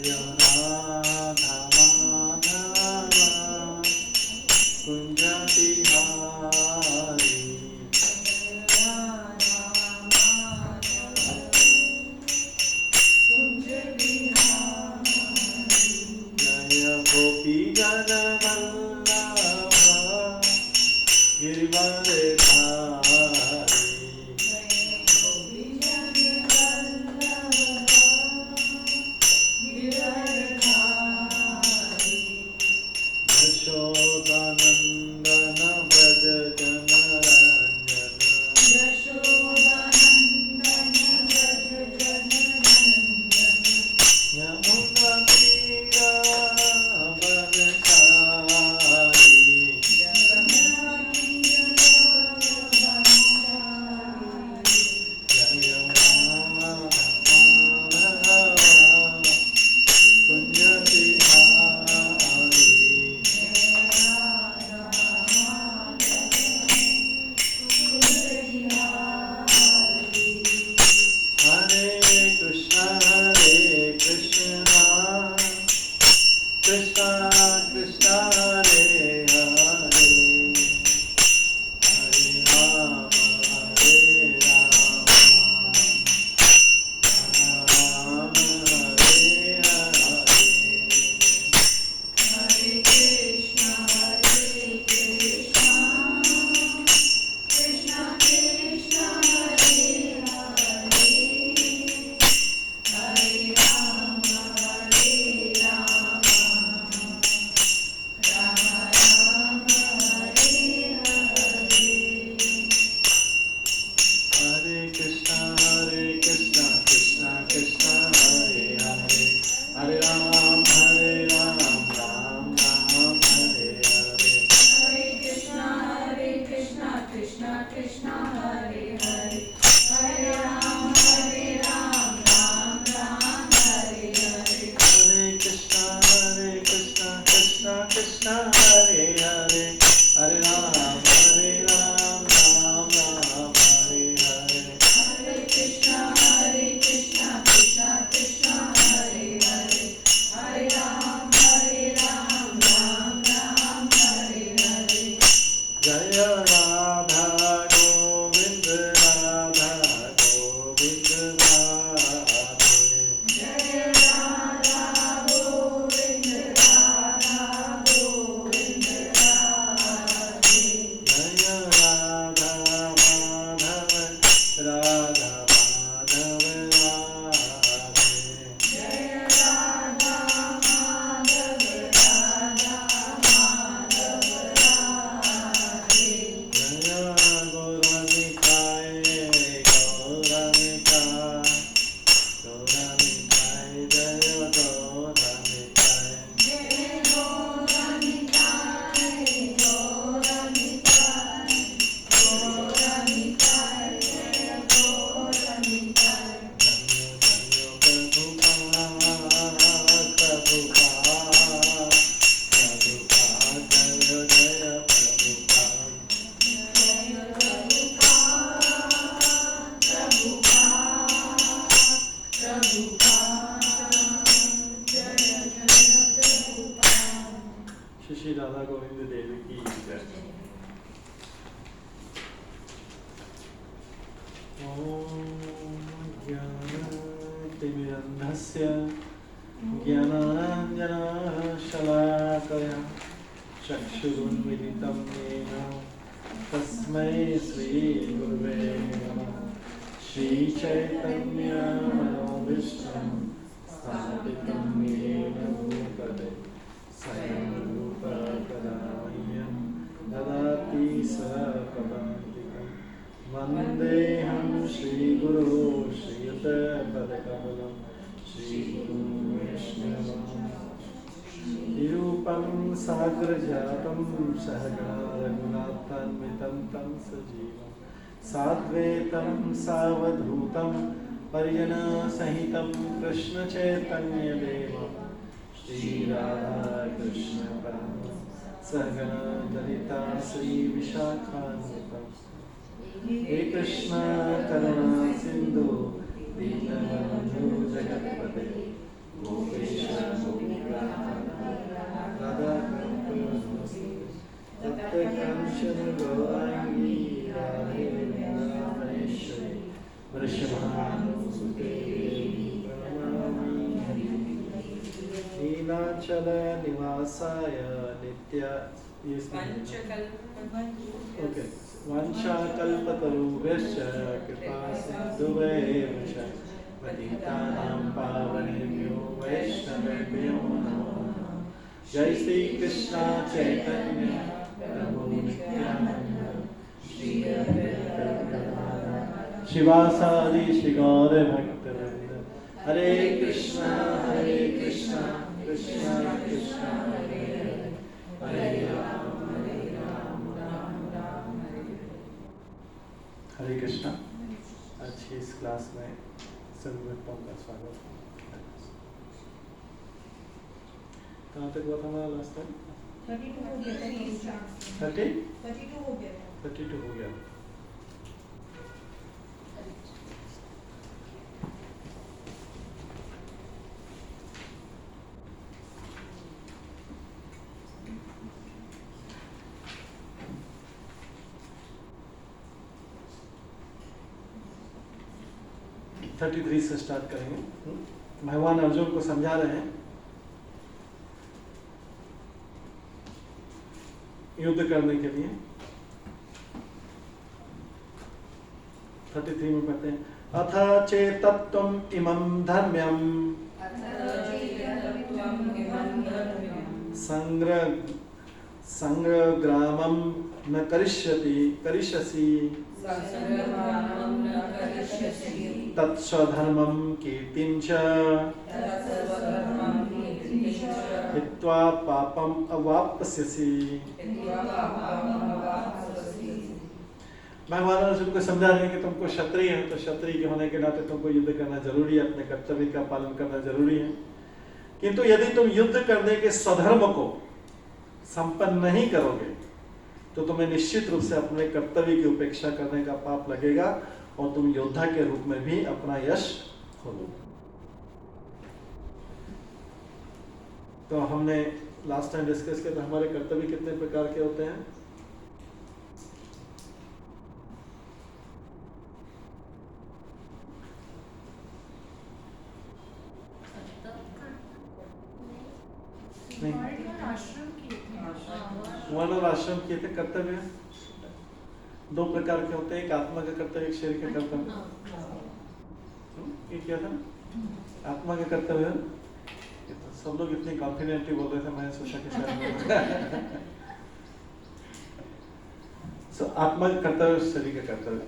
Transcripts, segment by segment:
राधा माधव कुंज बिहारी जय गोपी जन वल्लभ गिरिवरधारी यशोदानंदन व्रज जनरंजन यमुना तीरावनचारी जय माधव कुंज बिहारी हरे Krishna Krishna Krishna Hare Hare Hare Ram Ram Hare Hare Hare Krishna, Krishna Krishna, Hare Hare, Hare Ram, Ram Ram, Hare Hare. Hare Krishna, Krishna Krishna, Hare Hare, Hare Ram, Ram Ram, Hare Hare. Hare Krishna, Krishna Krishna, Hare Hare, Hare Ram, Ram Ram, Hare Hare. Hare Krishna, Krishna Krishna, Hare Hare, Hare Ram, Ram Hare Hare. Jaya Radha Govind Radha Govind Radhe. Jai Radha Govind Radha Govind Radhe. Jaya Radha Madhav Radha Madhav Radhe. Jai Radha Madhav Radha Madhav Radhe. Jaya Gauranitai Gauranitai Gauranitai Jaya Gauranitai. Jai Gauranitai, Gauranitai, Gauranitai, Jai Gauranitai. Shri Radha Govind Dev की जय। ज्ञानतिमिरन्धस्य ज्ञानाञ्जनशलाकया चक्षुरुन्मिलितं येन तस्मै श्रीगुरुवे नमः। श्रीचैतन्यमनोभीष्टं स्थापितं येन भूतले स्वयं रूपा कदा मह्यं ददाति स्वपदान्तिकं। वन्देऽहं श्रीगुरो श्रीयुतपदकमलं श्रीगुरुं वैष्णवं निरूपं साग्रजातं सहगणा रघुनाथान्वितं तं सजीवं साद्वैतं सावधूतं परिजनसहितं कृष्णचैतन्यदेवं श्री राधा कृष्ण सहगणा ललिता श्री विशाखान्वितं हे कृष्ण करुणा सिंधु दीनबंधु जगत्पते गोपेश नीलाचल निवासाय नित्य ओके वंशाकल्पतरुभ्यश्च कृपा सिन्धुभ्येव च पतितानां पावनेभ्यो वैष्णवेभ्यो नमो नमः। जय श्री कृष्ण चैतन्य प्रभु नित्यानंद श्री अद्वैत शिवासादि श्री गौर भक्तवृंद। हरे कृष्णा कृष्णा कृष्णा हरे हरे हरे राम राम राम हरे कृष्णा। आज की इस क्लास में सभी भक्तों का स्वागत है। कहाँ तक हुआ था हमारा लास्ट टाइम? 32 हो गया था। 32 हो गया था। 32 हो गया। तो 33 से स्टार्ट करेंगे। भगवान अर्जुन को समझा रहे हैं युद्ध करने के लिए। 33 में पढ़ते हैं अथ चेतत्वम् इमं धर्म्यम् संग्रामं न करिष्यसि तत्स्वधर्मं कीर्तिं च हित्वा पापम् अवाप्स्यसि। भगवान अर्जुन को समझा रहे हैं कि तुमको क्षत्रिय है तो क्षत्रिय के होने के नाते तुमको युद्ध करना जरूरी है, अपने कर्तव्य का पालन करना जरूरी है। किंतु यदि तुम युद्ध करने के स्वधर्म को संपन्न नहीं करोगे तो तुम्हें निश्चित रूप से अपने कर्तव्य की उपेक्षा करने का पाप लगेगा और तुम योद्धा के रूप में भी अपना यश खोलोगे। तो हमने लास्ट टाइम डिस्कस किया था हमारे कर्तव्य कितने प्रकार के होते हैं? वन और आश्रम किए थे कर्तव्य। 2 प्रकार के होते हैं, एक आत्मा का कर्तव्य, एक शरीर का कर्तव्य। ये क्या था? आत्मा का कर्तव्य। सब लोग इतने कॉन्फिडेंटली बोल रहे थे, मैंने सोचा कि शायद आत्मा का कर्तव्य, शरीर का कर्तव्य।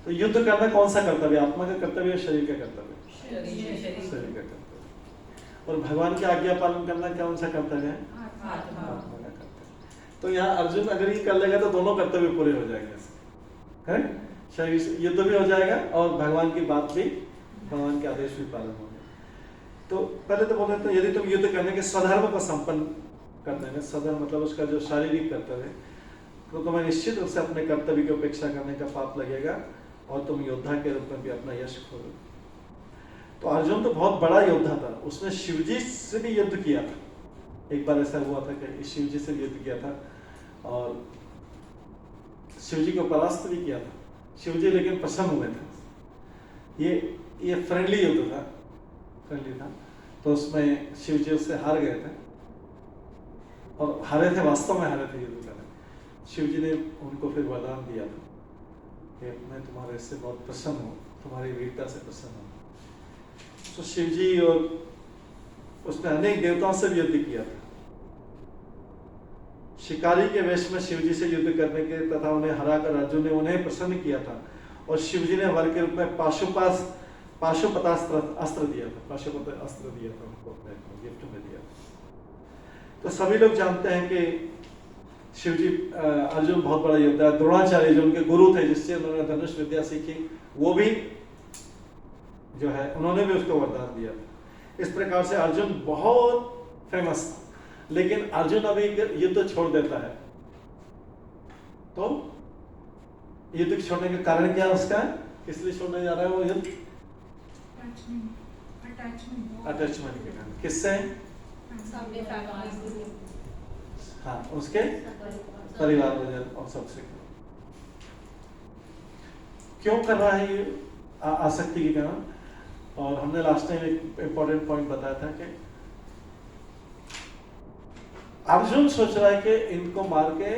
तो युद्ध करना कौन सा कर्तव्य? आत्मा का कर्तव्य या शरीर का कर्तव्य? शरीर का कर्तव्य। और भगवान की आज्ञा पालन करना कौन सा कर्तव्य है? आत्मा का कर्तव्य। तो यहाँ अर्जुन अगर ये कर लेगा तो दोनों कर्तव्य पूरे हो जाएंगे, है? शरीर युद्ध भी हो जाएगा और भगवान की बात भी, भगवान के आदेश भी पालन होंगे। तो पहले तो बोल रहे थे यदि तुम युद्ध करने के स्वधर्म को संपन्न करने में, स्वधर्म मतलब उसका जो शारीरिक कर्तव्य है, तो तुम्हें निश्चित रूप से अपने कर्तव्य की उपेक्षा करने का पाप लगेगा और तुम योद्धा के रूप में भी अपना यश खोलोगे। तो अर्जुन तो बहुत बड़ा योद्धा था, उसने शिवजी से भी युद्ध किया था। एक बार ऐसा हुआ था कि शिवजी से युद्ध किया था और शिवजी को परास्त भी किया था। शिवजी लेकिन प्रसन्न हुए थे। ये फ्रेंडली युद्ध था, फ्रेंडली था। तो उसमें शिवजी उससे हार गए थे और हारे थे, वास्तव में हारे थे युद्ध करने। शिवजी ने उनको फिर वरदान दिया था कि मैं तुम्हारे से बहुत प्रसन्न हूँ, तुम्हारी वीरता से प्रसन्न हूँ। तो शिवजी और उसने अनेक देवताओं से भी युद्ध किया था। शिकारी के वेश में शिवजी से युद्ध करने के तथा उन्हें हराकर अर्जुन ने उन्हें प्रसन्न किया था और शिवजी ने वर के रूप में पाशुपतास्त्र अस्त्र दिया था। पाशुपत अस्त्र दिया था उनको, अपने गिफ्ट में दिया था। तो सभी लोग जानते हैं कि शिवजी अर्जुन बहुत बड़ा योद्धा है। द्रोणाचार्य जो उनके गुरु थे, जिससे उन्होंने धनुष विद्या सीखी, वो भी जो है उन्होंने भी उसको वरदान दिया था। इस प्रकार से अर्जुन बहुत फेमस था। लेकिन अर्जुन अभी युद्ध छोड़ देता है। तो युद्ध छोड़ने का कारण क्या उसका? इसलिए छोड़ने जा रहा है वो युद्ध? अटैचमेंट के कारण। किससे? हाँ, उसके परिवार वजह और सबसे। क्यों कर रहा है ये? आसक्ति के कारण। और हमने लास्ट टाइम एक इम्पोर्टेंट पॉइंट बताया था कि अर्जुन सोच रहा है कि इनको मार के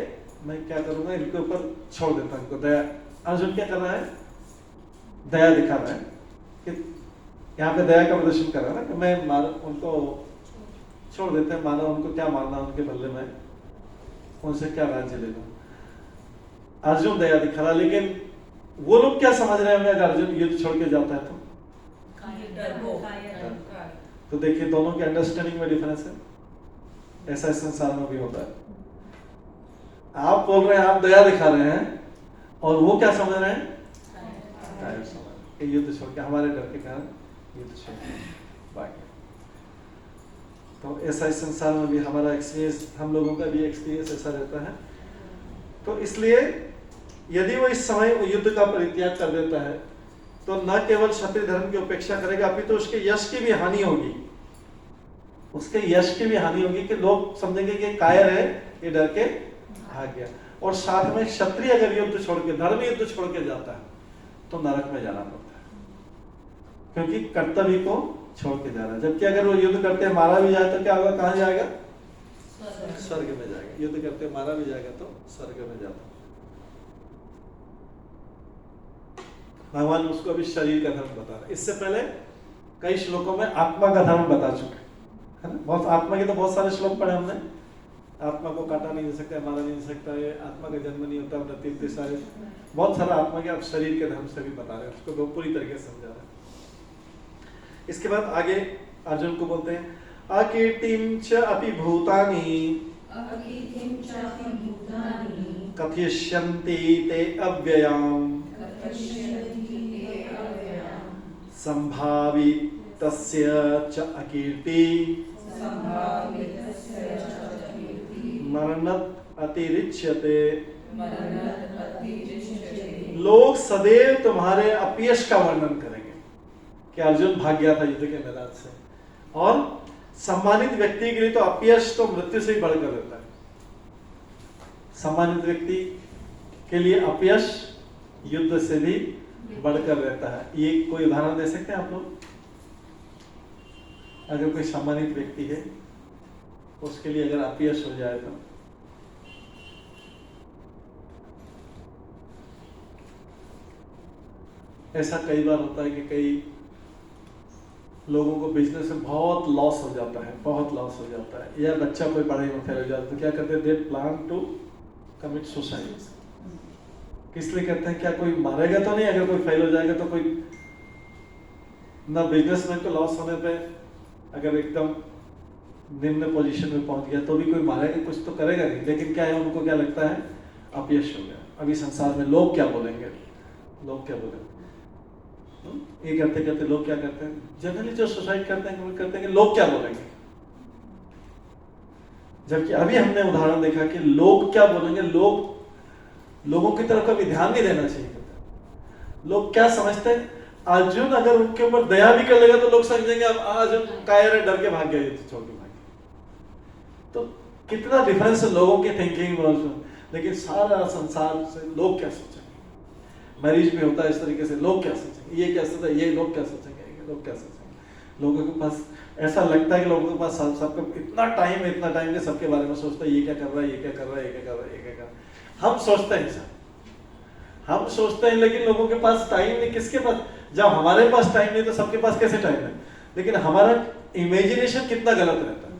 मैं क्या करूंगा, इनके ऊपर छोड़ देता हूं, इनको दया। अर्जुन क्या कर रहा है, दया दिखा रहा है कि यहाँ पे दया का प्रदर्शन कर रहा है ना, कि मैं मार उनको छोड़ देते हैं, माना उनको क्या मारना, उनके बदले में उनसे क्या राज्य लेना। अर्जुन दया दिखा रहा, लेकिन वो लोग क्या समझ रहे होंगे अगर अर्जुन युद्ध छोड़ के जाता है तो देखिए दोनों की अंडरस्टैंडिंग में डिफरेंस है। ऐसा इस संसार में भी होता है। आप बोल रहे हैं, आप दया दिखा रहे हैं, और वो क्या समझ रहे हैं, कायर समझ रहे हैं, युद्ध छोड़ के, हमारे डर के कारण युद्ध छोड़ के बाकी। तो ऐसा इस संसार में भी हमारा एक्सपीरियंस, हम लोगों का भी एक्सपीरियंस ऐसा रहता है। तो इसलिए यदि वो इस समय वो युद्ध का परित्याग कर देता है तो न केवल क्षत्रिय धर्म की उपेक्षा करेगा, अभी तो उसके यश की भी हानि होगी, उसके यश की भी हानि होगी कि लोग समझेंगे कि कायर है, ये डर के भाग गया। और साथ में क्षत्रिय अगर युद्ध छोड़ के, धर्म युद्ध छोड़ के जाता है तो नरक में जाना पड़ता है, क्योंकि कर्तव्य को छोड़ के जा रहा है। जबकि अगर वो युद्ध करते मारा भी जाए तो क्या होगा, कहां जाएगा, स्वर्ग में जाएगा। युद्ध करते मारा भी जाएगा तो स्वर्ग में जाता। भगवान उसको अभी शरीर का धर्म बता रहे हैं। इससे पहले कई श्लोकों में आत्मा का धर्म बता चुके है ना। बहुत आत्मा के तो बहुत सारे श्लोक पढ़े हमने। आत्मा को काटा नहीं जा सकता, मारा नहीं जा सकता है, आत्मा का जन्म नहीं होता, मृत्यु सारे बहुत सारा आत्मा के आप शरीर के धर्म से भी बता रहे हैं, उसको बहुत पूरी तरीके से समझा रहे हैं। इसके बाद आगे अर्जुन को बोलते हैं अकीर्तिं च अपि भूतानि कथयिष्यन्ति ते अव्ययाम् संभावितस्य च अकीर्ति मरणत अतिरिच्यते। लोग सदैव तुम्हारे अपयश का वर्णन करेंगे कि अर्जुन भाग गया था युद्ध के मैदान से, और सम्मानित व्यक्ति के लिए तो अपयश तो मृत्यु से ही बढ़कर रहता है। सम्मानित व्यक्ति के लिए अपयश युद्ध से भी बढ़कर रहता है। ये कोई उदाहरण दे सकते हैं आप लोग? अगर कोई सम्मानित व्यक्ति है उसके लिए अगर अपयश हो जाए तो ऐसा कई बार होता है कि कई लोगों को बिजनेस में बहुत लॉस हो जाता है, बहुत लॉस हो जाता है, या बच्चा कोई पढ़ाई में फेल हो जाता है तो क्या करते हैं, they plan to commit suicide. किस लिए करते हैं? क्या कोई मारेगा तो नहीं? अगर कोई फेल हो जाएगा तो कोई ना, बिजनेसमैन को लॉस होने पे अगर एकदम निम्न पोजीशन में पहुंच गया तो भी कोई मारेगा, कुछ तो करेगा नहीं, लेकिन क्या है, उनको क्या लगता है, अपयश हो गया। अभी संसार में लोग क्या बोलेंगे, लोग क्या बोलेंगे, ये करते करते लोग क्या करते हैं, जनरली जो सुसाइड करते हैं वो करते हैं कि लोग क्या बोलेंगे। जबकि अभी हमने उदाहरण देखा कि लोग क्या बोलेंगे, लोगों की तरफ कभी ध्यान नहीं देना चाहिए। लोग क्या समझते हैं, अर्जुन अगर उनके ऊपर दया भी कर लेगा तो लोग समझेंगे अब अर्जुन कायर है, डर के भाग गया, तो छोड़ के भाग गया। तो कितना डिफरेंस है लोगों के थिंकिंग में। लेकिन सारा संसार से लोग क्या सोचेंगे, मैरिज में होता है इस तरीके से, लोग क्या सोचेंगे, ये क्या सोचेंगे, ये लोग क्या सोचेंगे, ये लोग क्या सोचेंगे। लोगों के पास ऐसा लगता है कि लोगों के पास सबको इतना टाइम है सबके बारे में सोचता है, ये क्या कर रहा है, ये क्या कर रहा है, ये क्या कर रहा है, ये क्या कर रहा है। हम सोचते हैं सर, हम सोचते हैं, लेकिन लोगों के पास टाइम नहीं। किसके पास? जब हमारे पास टाइम नहीं तो सबके पास कैसे टाइम है? लेकिन हमारा इमेजिनेशन कितना गलत रहता है,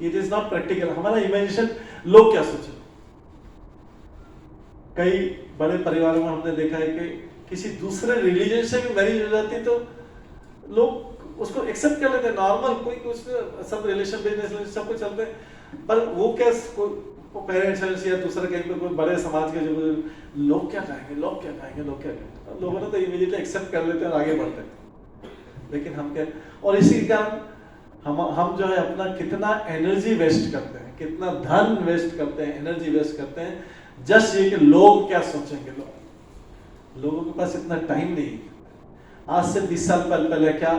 इट इज नॉट प्रैक्टिकल। हमारा इमेजिनेशन लोग क्या सोचेंगे। कई बड़े परिवारों में हमने देखा है कि किसी दूसरे रिलीजन से भी मैरिज हो जाती है तो लोग उसको एक्सेप्ट कर लेते हैं, नॉर्मल, कोई कुछ सब रिलेशन बिजनेस सब कुछ चलते हैं। पर वो क्या, पेरेंट्स या दूसरे कहीं पर कोई बड़े समाज के जो लोग क्या कहेंगे, लोग क्या कहेंगे, लोग क्या कहेंगे, लोगों ने तो इमीडिएटली एक्सेप्ट कर लेते हैं और आगे बढ़ते हैं। लेकिन हम क्या, और इसी के कारण हम जो है अपना कितना एनर्जी वेस्ट करते हैं, कितना धन वेस्ट करते हैं, एनर्जी वेस्ट करते हैं, जस्ट ये कि लोग क्या सोचेंगे। लोगों के पास इतना टाइम नहीं। आज से 20 साल पहले क्या,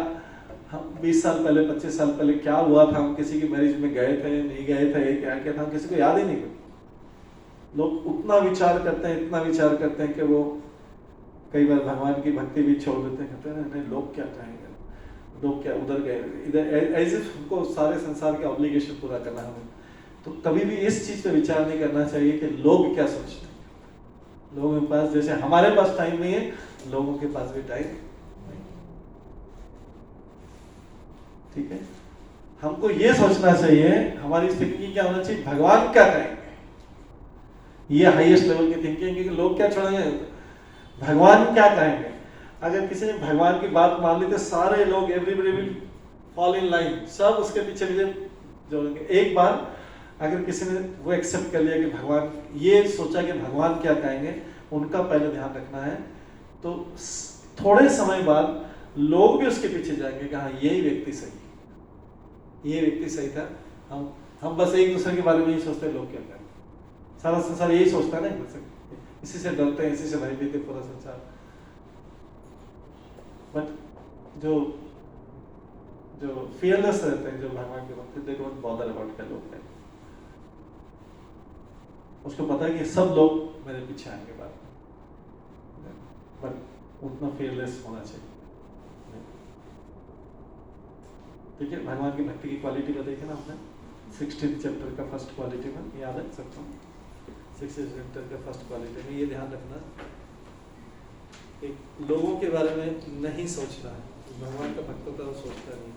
20 साल पहले 25 साल पहले क्या हुआ था, हम किसी की मैरिज में गए थे, नहीं गए थे, क्या क्या था, हम किसी को याद ही नहीं करते। लोग उतना विचार करते हैं, इतना विचार करते हैं कि वो कई बार भगवान की भक्ति भी छोड़ देते हैं। कहते हैं नहीं, लोग क्या कहेंगे, लोग क्या, उधर गए, इधर, ऐसे उनको सारे संसार के ऑब्लिगेशन पूरा करना है। तो कभी भी इस चीज पे विचार नहीं करना चाहिए कि लोग क्या सोचते हैं। लोगों के पास, जैसे हमारे पास टाइम नहीं है, लोगों के पास भी टाइम नहीं। ठीक है, हमको ये सोचना चाहिए, हमारी थिंकिंग क्या होना चाहिए, भगवान क्या कहेंगे। ये हाईएस्ट लेवल की थिंकिंग है कि लोग क्या छोड़ेंगे, भगवान क्या कहेंगे। अगर किसी ने भगवान की बात मान ली तो सारे लोग, everybody will fall in line, सब उसके पीछे पीछे जोड़ेंगे। एक बार अगर किसी ने वो एक्सेप्ट कर लिया कि भगवान, ये सोचा कि भगवान क्या कहेंगे, उनका पहले ध्यान रखना है, तो थोड़े समय बाद लोग भी उसके पीछे जाएंगे कि हाँ यही व्यक्ति सही, ये व्यक्ति सही था। हम बस एक दूसरे के बारे में ही सोचते हैं, लोग क्या करें। सारा संसार यही सोचता है ना, इसी से डरते हैं, इसी से भयभीत है पूरा संसार। बट जो फियरलेस रहते हैं, जो भगवान के भक्त, देखो बॉदर अबाउट क्या लोग हैं, उसको पता है कि सब लोग मेरे पीछे आएंगे बाद में, बट उतना फियरलेस होना चाहिए। ठीक है, भगवान की भक्ति की क्वालिटी को देखे ना हमने 16th चैप्टर का फर्स्ट क्वालिटी में, याद है सबको? 16th चैप्टर का फर्स्ट क्वालिटी में ये ध्यान रखना कि लोगों के बारे में नहीं सोचना है, भगवान का भक्तों का सोचता नहीं।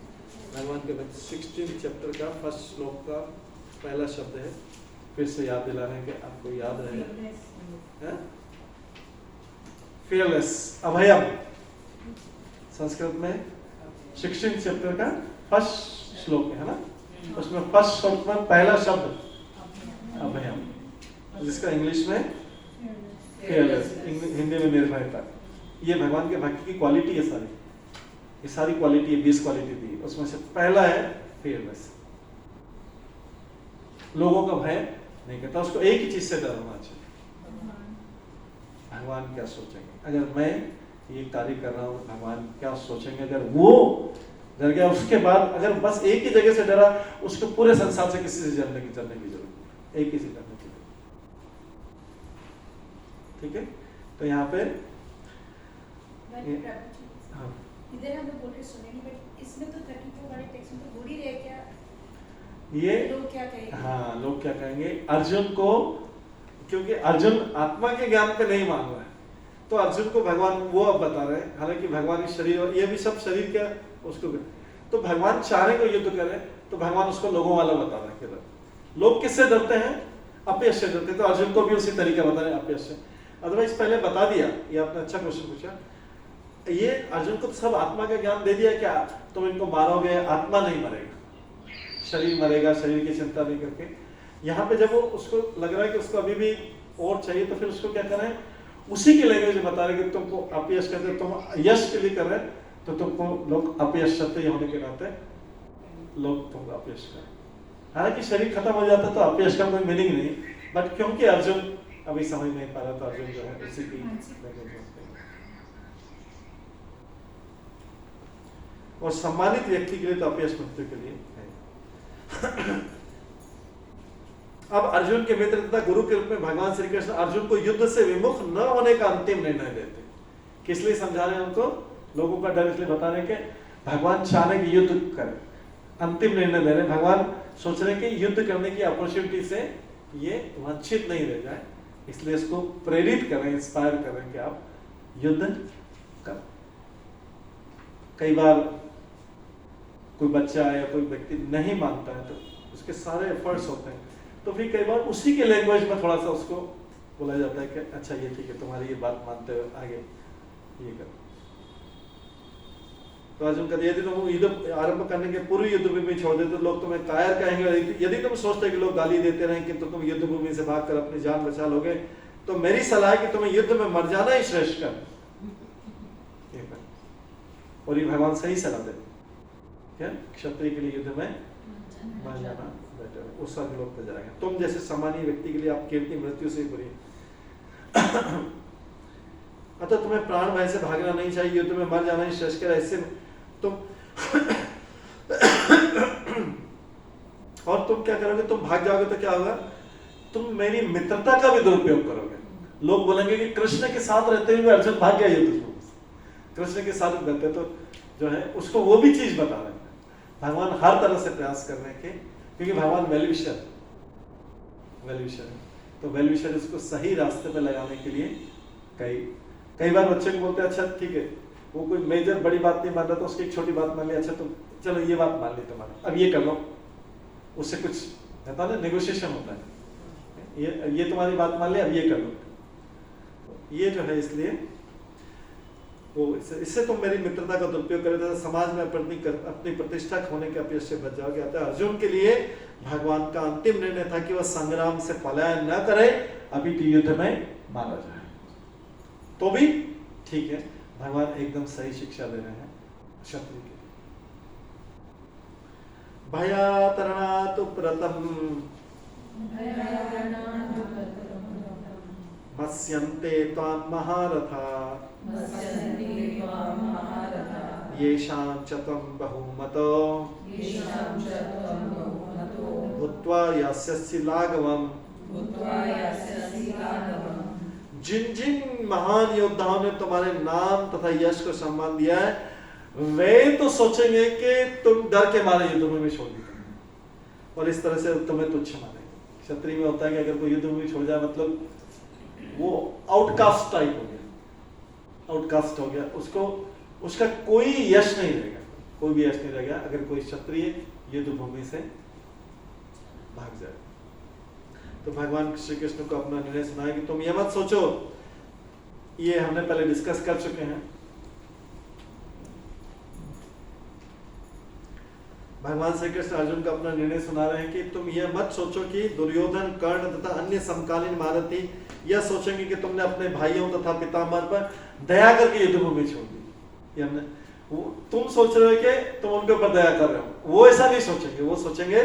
भगवान के भक्त 16th चैप्टर का फर्स्ट श्लोक का पहला शब्द है, फिर से याद दिला रहे हैं कि आपको याद रहे, फियरलेस, अभयम। संस्कृत में 16th चैप्टर का फर्स्ट श्लोक है ना, उसमें फर्स्ट श्लोक में पहला शब्द अभयम, जिसका इंग्लिश में फियरलेस, हिंदी में निर्भयता। ये भगवान के भक्ति की क्वालिटी है सारी, ये सारी क्वालिटी है, 20 क्वालिटी दी, उसमें से पहला है फियरलेस। लोगों का भय नहीं करता, उसको एक ही चीज से डर होना चाहिए, भगवान क्या सोचेंगे। अगर मैं ये कार्य कर रहा हूँ, भगवान क्या सोचेंगे, अगर वो डर गया, उसके बाद अगर बस एक ही जगह से डरा, उसको पूरे संसार से किसी से जलने की जरूरत नहीं, एक ही से डरने की जरूरत। ठीक है, तो यहाँ पे हाँ, इधर हम लोग बोल रहे सुनेंगे, बट इसमें तो 34 वाले टेक्स्ट में तो बोल ही रहे क्या, ये लोग क्या कहेंगे। हाँ, लोग क्या कहेंगे अर्जुन को, क्योंकि अर्जुन आत्मा के ज्ञान पे नहीं मान रहा है, तो अर्जुन को भगवान वो अब बता रहे हैं, हालांकि भगवान के शरीर और ये भी सब शरीर का उसको, तो भगवान चाह रहे को युद्ध करे, तो भगवान उसको लोगों वाला बता रहे हैं। लोग किससे डरते हैं, अपयश से डरते हैं, तो अर्जुन को भी उसी तरीका बता रहे हैं, अपयश से। अदरवाइज पहले बता दिया, ये आपने अच्छा क्वेश्चन पूछा, ये अर्जुन को सब आत्मा का ज्ञान दे दिया, क्या तुम इनको मारोगे, आत्मा नहीं मरेगा, शरीर मरेगा, शरीर की चिंता नहीं करके। यहाँ पे जब वो उसको लग रहा है कि उसको अभी भी और चाहिए, तो फिर उसको क्या करें, उसी की लैंग्वेज बता रहे कि तुमको अपयश करते, तुम यश के लिए कर रहे, तो तुमको लोग अपयश सत्य होने के नाते लोग तुमको अपयश करें। हालांकि शरीर खत्म हो जाता तो अपयश का कोई मीनिंग नहीं, बट क्योंकि अर्जुन अभी समझ नहीं पा रहा था, अर्जुन जो है उसी की और सम्मानित व्यक्ति के लिए तो अपयश मृत्यु के लिए है। अब अर्जुन के मित्र तथा गुरु के रूप में भगवान श्री कृष्ण अर्जुन को युद्ध से विमुख न होने का अंतिम निर्णय देते। किस लिए समझा रहे हैं उनको, लोगों का डर इसलिए बता रहे हैं कि भगवान चाह रहे कि युद्ध करें, अंतिम निर्णय दे रहे हैं। भगवान सोच रहे कि युद्ध करने की अपॉर्चुनिटी से ये वंचित नहीं रह जाए, इसलिए इसको प्रेरित करें, इंस्पायर करें कि आप युद्ध करें। कई बार कोई बच्चा या कोई व्यक्ति नहीं मानता है, तो उसके सारे एफर्ट्स होते हैं, तो फिर कई बार उसी के लैंग्वेज में थोड़ा सा उसको बोला जाता है कि अच्छा ये ठीक है, तुम्हारी ये बात मानते हुए आगे ये कर। तो अर्जुन कहते यदि तुम युद्ध आरंभ करने के पूर्व युद्ध भूमि छोड़ देते तो लोग तुम्हें कायर कहेंगे। यदि तुम सोचते कि लोग गाली देते रहें कि तो तुम युद्ध भूमि से भागकर अपनी जान बचा लोगे, तो मेरी सलाह है कि तुम्हें युद्ध में मर जाना ही श्रेष्ठ कर। और ये भगवान सही सलाह देते क्या, क्षत्रिय के लिए युद्ध में मर जाना बेटर है, उस सब लोग पर जाएंगे। तुम जैसे सामान्य व्यक्ति के लिए आप कीर्ति मृत्यु से बुरी। अतः तुम्हें प्राण भय से भागना नहीं चाहिए, युद्ध में मर जाना ही श्रेष्ठ है। ऐसे तुम और तुम क्या करोगे, तुम भाग जाओगे तो क्या होगा, तुम मेरी मित्रता का भी दुरुपयोग करोगे। लोग बोलेंगे कि कृष्ण के साथ रहते हुए अर्जुन भाग गया युद्ध में, कृष्ण के साथ रहते तो जो है उसको वो भी चीज बता रहे हैं। भगवान हर तरह से प्रयास कर रहे हैं कि, क्योंकि भगवान वेल विशर, वेल विशर है। तो वेल विशर इसको सही रास्ते पे लगाने के लिए कई बार बच्चे को बोलते हैं अच्छा ठीक है, वो कोई मेजर बड़ी बात नहीं मान रहा तो उसकी एक छोटी बात मान ली, अच्छा तो चलो ये बात मान ली तुम्हारी, अब ये कर लो, उससे कुछ रहता है ना, नेगोशिएशन होता है, ये तुम्हारी बात मान ली, अब ये कर लो, ये जो है इसलिए वो इससे तुम मेरी मित्रता का दुरुपयोग करे तो समाज में अपनी प्रतिष्ठा खोने के अपयश से बच जाओगे। अतः अर्जुन के लिए भगवान का अंतिम निर्णय था कि वह संग्राम से पलायन न करे, अभी तो युद्ध में मारा जाए। तो भी ठीक है, भगवान एकदम सही शिक्षा दे रहे हैं क्षत्रिय के लिए। भयातरणातु प्रतम मत्स्यन्ते त्वां महारथा येषां च त्वं बहुमतो भूत्वा यास्यसि लाघवम्। जिन जिन महान योद्धाओं ने तुम्हारे नाम तथा यश को सम्मान दिया है, वे तो सोचेंगे कि तुम डर के मारे युद्ध में भी छोड़ दी और इस तरह से तुम्हें तुच्छ मानेंगे। क्षत्रिय में होता है कि अगर कोई युद्ध में छोड़ जाए मतलब वो आउटकास्ट टाइप हो गया, आउटकास्ट हो गया, उसको उसका कोई यश नहीं रहेगा, कोई भी यश नहीं रहेगा अगर कोई क्षत्रिय युद्ध भूमि से भाग जाए। तो भगवान श्री कृष्ण को अपना निर्णय सुनाया कि तुम ये मत सोचो, ये हमने पहले डिस्कस कर चुके हैं। भगवान श्री कृष्ण अर्जुन का अपना निर्णय सुना रहे हैं कि तुम ये मत सोचो कि दुर्योधन, कर्ण तथा अन्य समकालीन महारथी यह सोचेंगे कि तुमने अपने भाइयों तथा पितामह पर दया करके युद्ध भूमि छोड़ दी। हमने तुम सोच रहे हो कि तुम उनके ऊपर दया कर रहे हो, वो ऐसा नहीं सोचेंगे।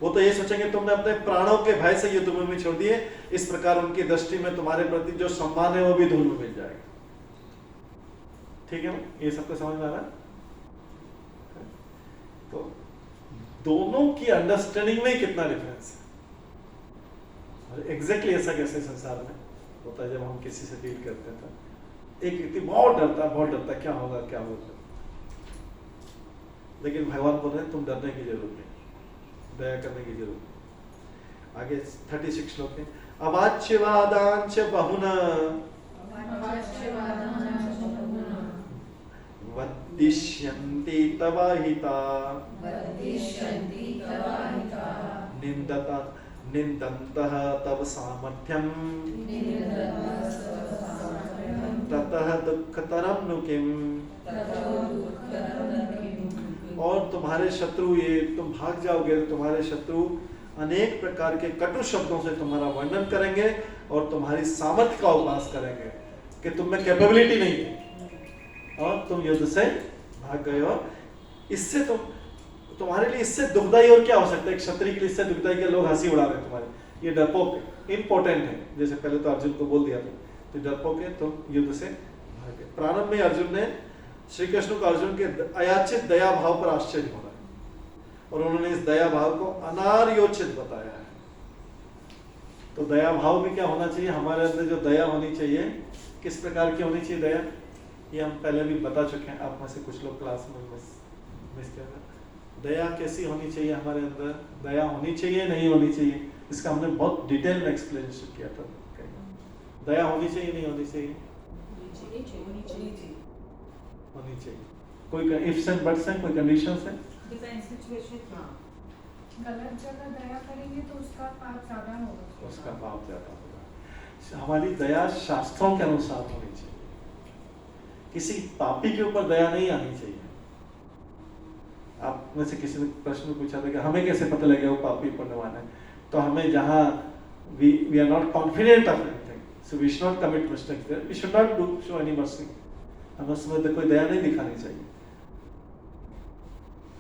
वो तो ये सोचेंगे तुमने अपने प्राणों के भय से युद्ध भूमि छोड़ दिए, इस प्रकार उनकी दृष्टि में तुम्हारे प्रति जो सम्मान है वो भी धूल में मिल जाएगा। ठीक है ना, ये सबको समझ में आ रहा है? तो दोनों की अंडरस्टैंडिंग में कितना डिफरेंस है। एग्जैक्टली ऐसा कैसे संसार में होता है जब हम किसी से डील करते हैं तो एक व्यक्ति बहुत डरता क्या होगा, लेकिन भगवान बोल रहे हैं तुम डरने की जरूरत नहीं, दया करने की जरूरत नहीं। आगे 36 श्लोक है। अवाच्यवादांच बहुना वद्दिश्यन्ति तवाहिता निन्दन्तः तव सामर्थ्यं ततः दुःखतरं नु किम्। और तुम्हारे शत्रु, ये तुम भाग जाओगे, तुम्हारे शत्रु अनेक प्रकार के कटु शब्दों से तुम्हारा वर्णन करेंगे और तुम्हारी सामर्थ्य का उपहास करेंगे कि तुम में कैपेबिलिटी नहीं थी और तुम युद्ध से भाग गए हो। इससे तुम्हारे लिए इससे दुखदाई और क्या हो सकता है? क्षत्रिय के लिए इससे दुखदाई के लोग हंसी उड़ा रहे हैं तुम्हारे, ये डरपोक इम्पोर्टेंट है। जैसे पहले तो अर्जुन को बोल दिया तो डरपोक है, तुम युद्ध से भाग गए। प्रारंभ में अर्जुन ने श्री कृष्ण को अर्जुन के अयाचित दया भाव पर आश्चर्य हो रहा है और उन्होंने इस दया भाव को अनार्योचित बताया है। तो दया भाव में क्या होना चाहिए? हमारे अंदर जो दया होनी चाहिए, किस प्रकार की होनी चाहिए दया, ये हम पहले भी बता चुके हैं। आप में से कुछ लोग क्लास में मिस कर रहे। दया कैसी होनी चाहिए हमारे अंदर, दया होनी चाहिए नहीं होनी चाहिए, इसका हमने बहुत डिटेल में एक्सप्लेनेशन किया था। दया होनी चाहिए नहीं होनी चाहिए? होनी चाहिए। कोई इफ्स एंड बट्स हैं, कोई कंडीशंस हैं? Depends situation. हां, गलत जगह दया करेंगे तो उसका पाप ज्यादा होगा। उसका पाप ज्यादा होगा। हमारी दया शास्त्रों के अनुसार होनी चाहिए, किसी पापी के ऊपर दया नहीं आनी चाहिए। आप में से किसी ने प्रश्न पूछा था कि हमें कैसे पता लगेगा वो पापी पुण्यवान है? तो हमें जहां we are not confident of anything, so we should not commit mistakes there, we should not show any mercy। हमें उसमें कोई दया नहीं दिखानी चाहिए।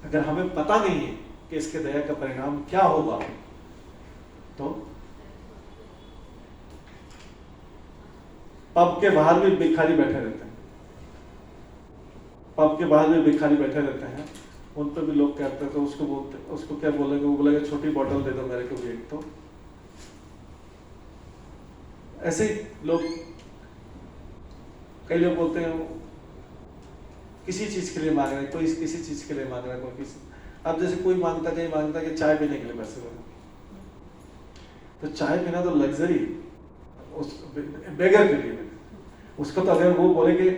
अगर हमें पता नहीं है कि इसके दया का परिणाम क्या होगा तो पब के बाहर भी भिखारी बैठे रहते हैं, पब के बाहर भी भिखारी बैठे रहते हैं, उन पर भी लोग कहते हैं तो उसको बोलते, उसको क्या बोलेंगे? वो बोलेगा छोटी बोतल दे दो मेरे को भी एक। तो ऐसे ही लोग, कई लोग बोलते हैं किसी चीज के लिए मांग रहे हैं, कोई किसी चीज के लिए मांग रहा है, कोई किसी। अब जैसे कोई मांगता, कहीं मांगता कि चाय पीने के लिए पैसे दो, तो चाय पीना तो लग्जरी उस बेगर के लिए। उसको तो अगर वो बोले कि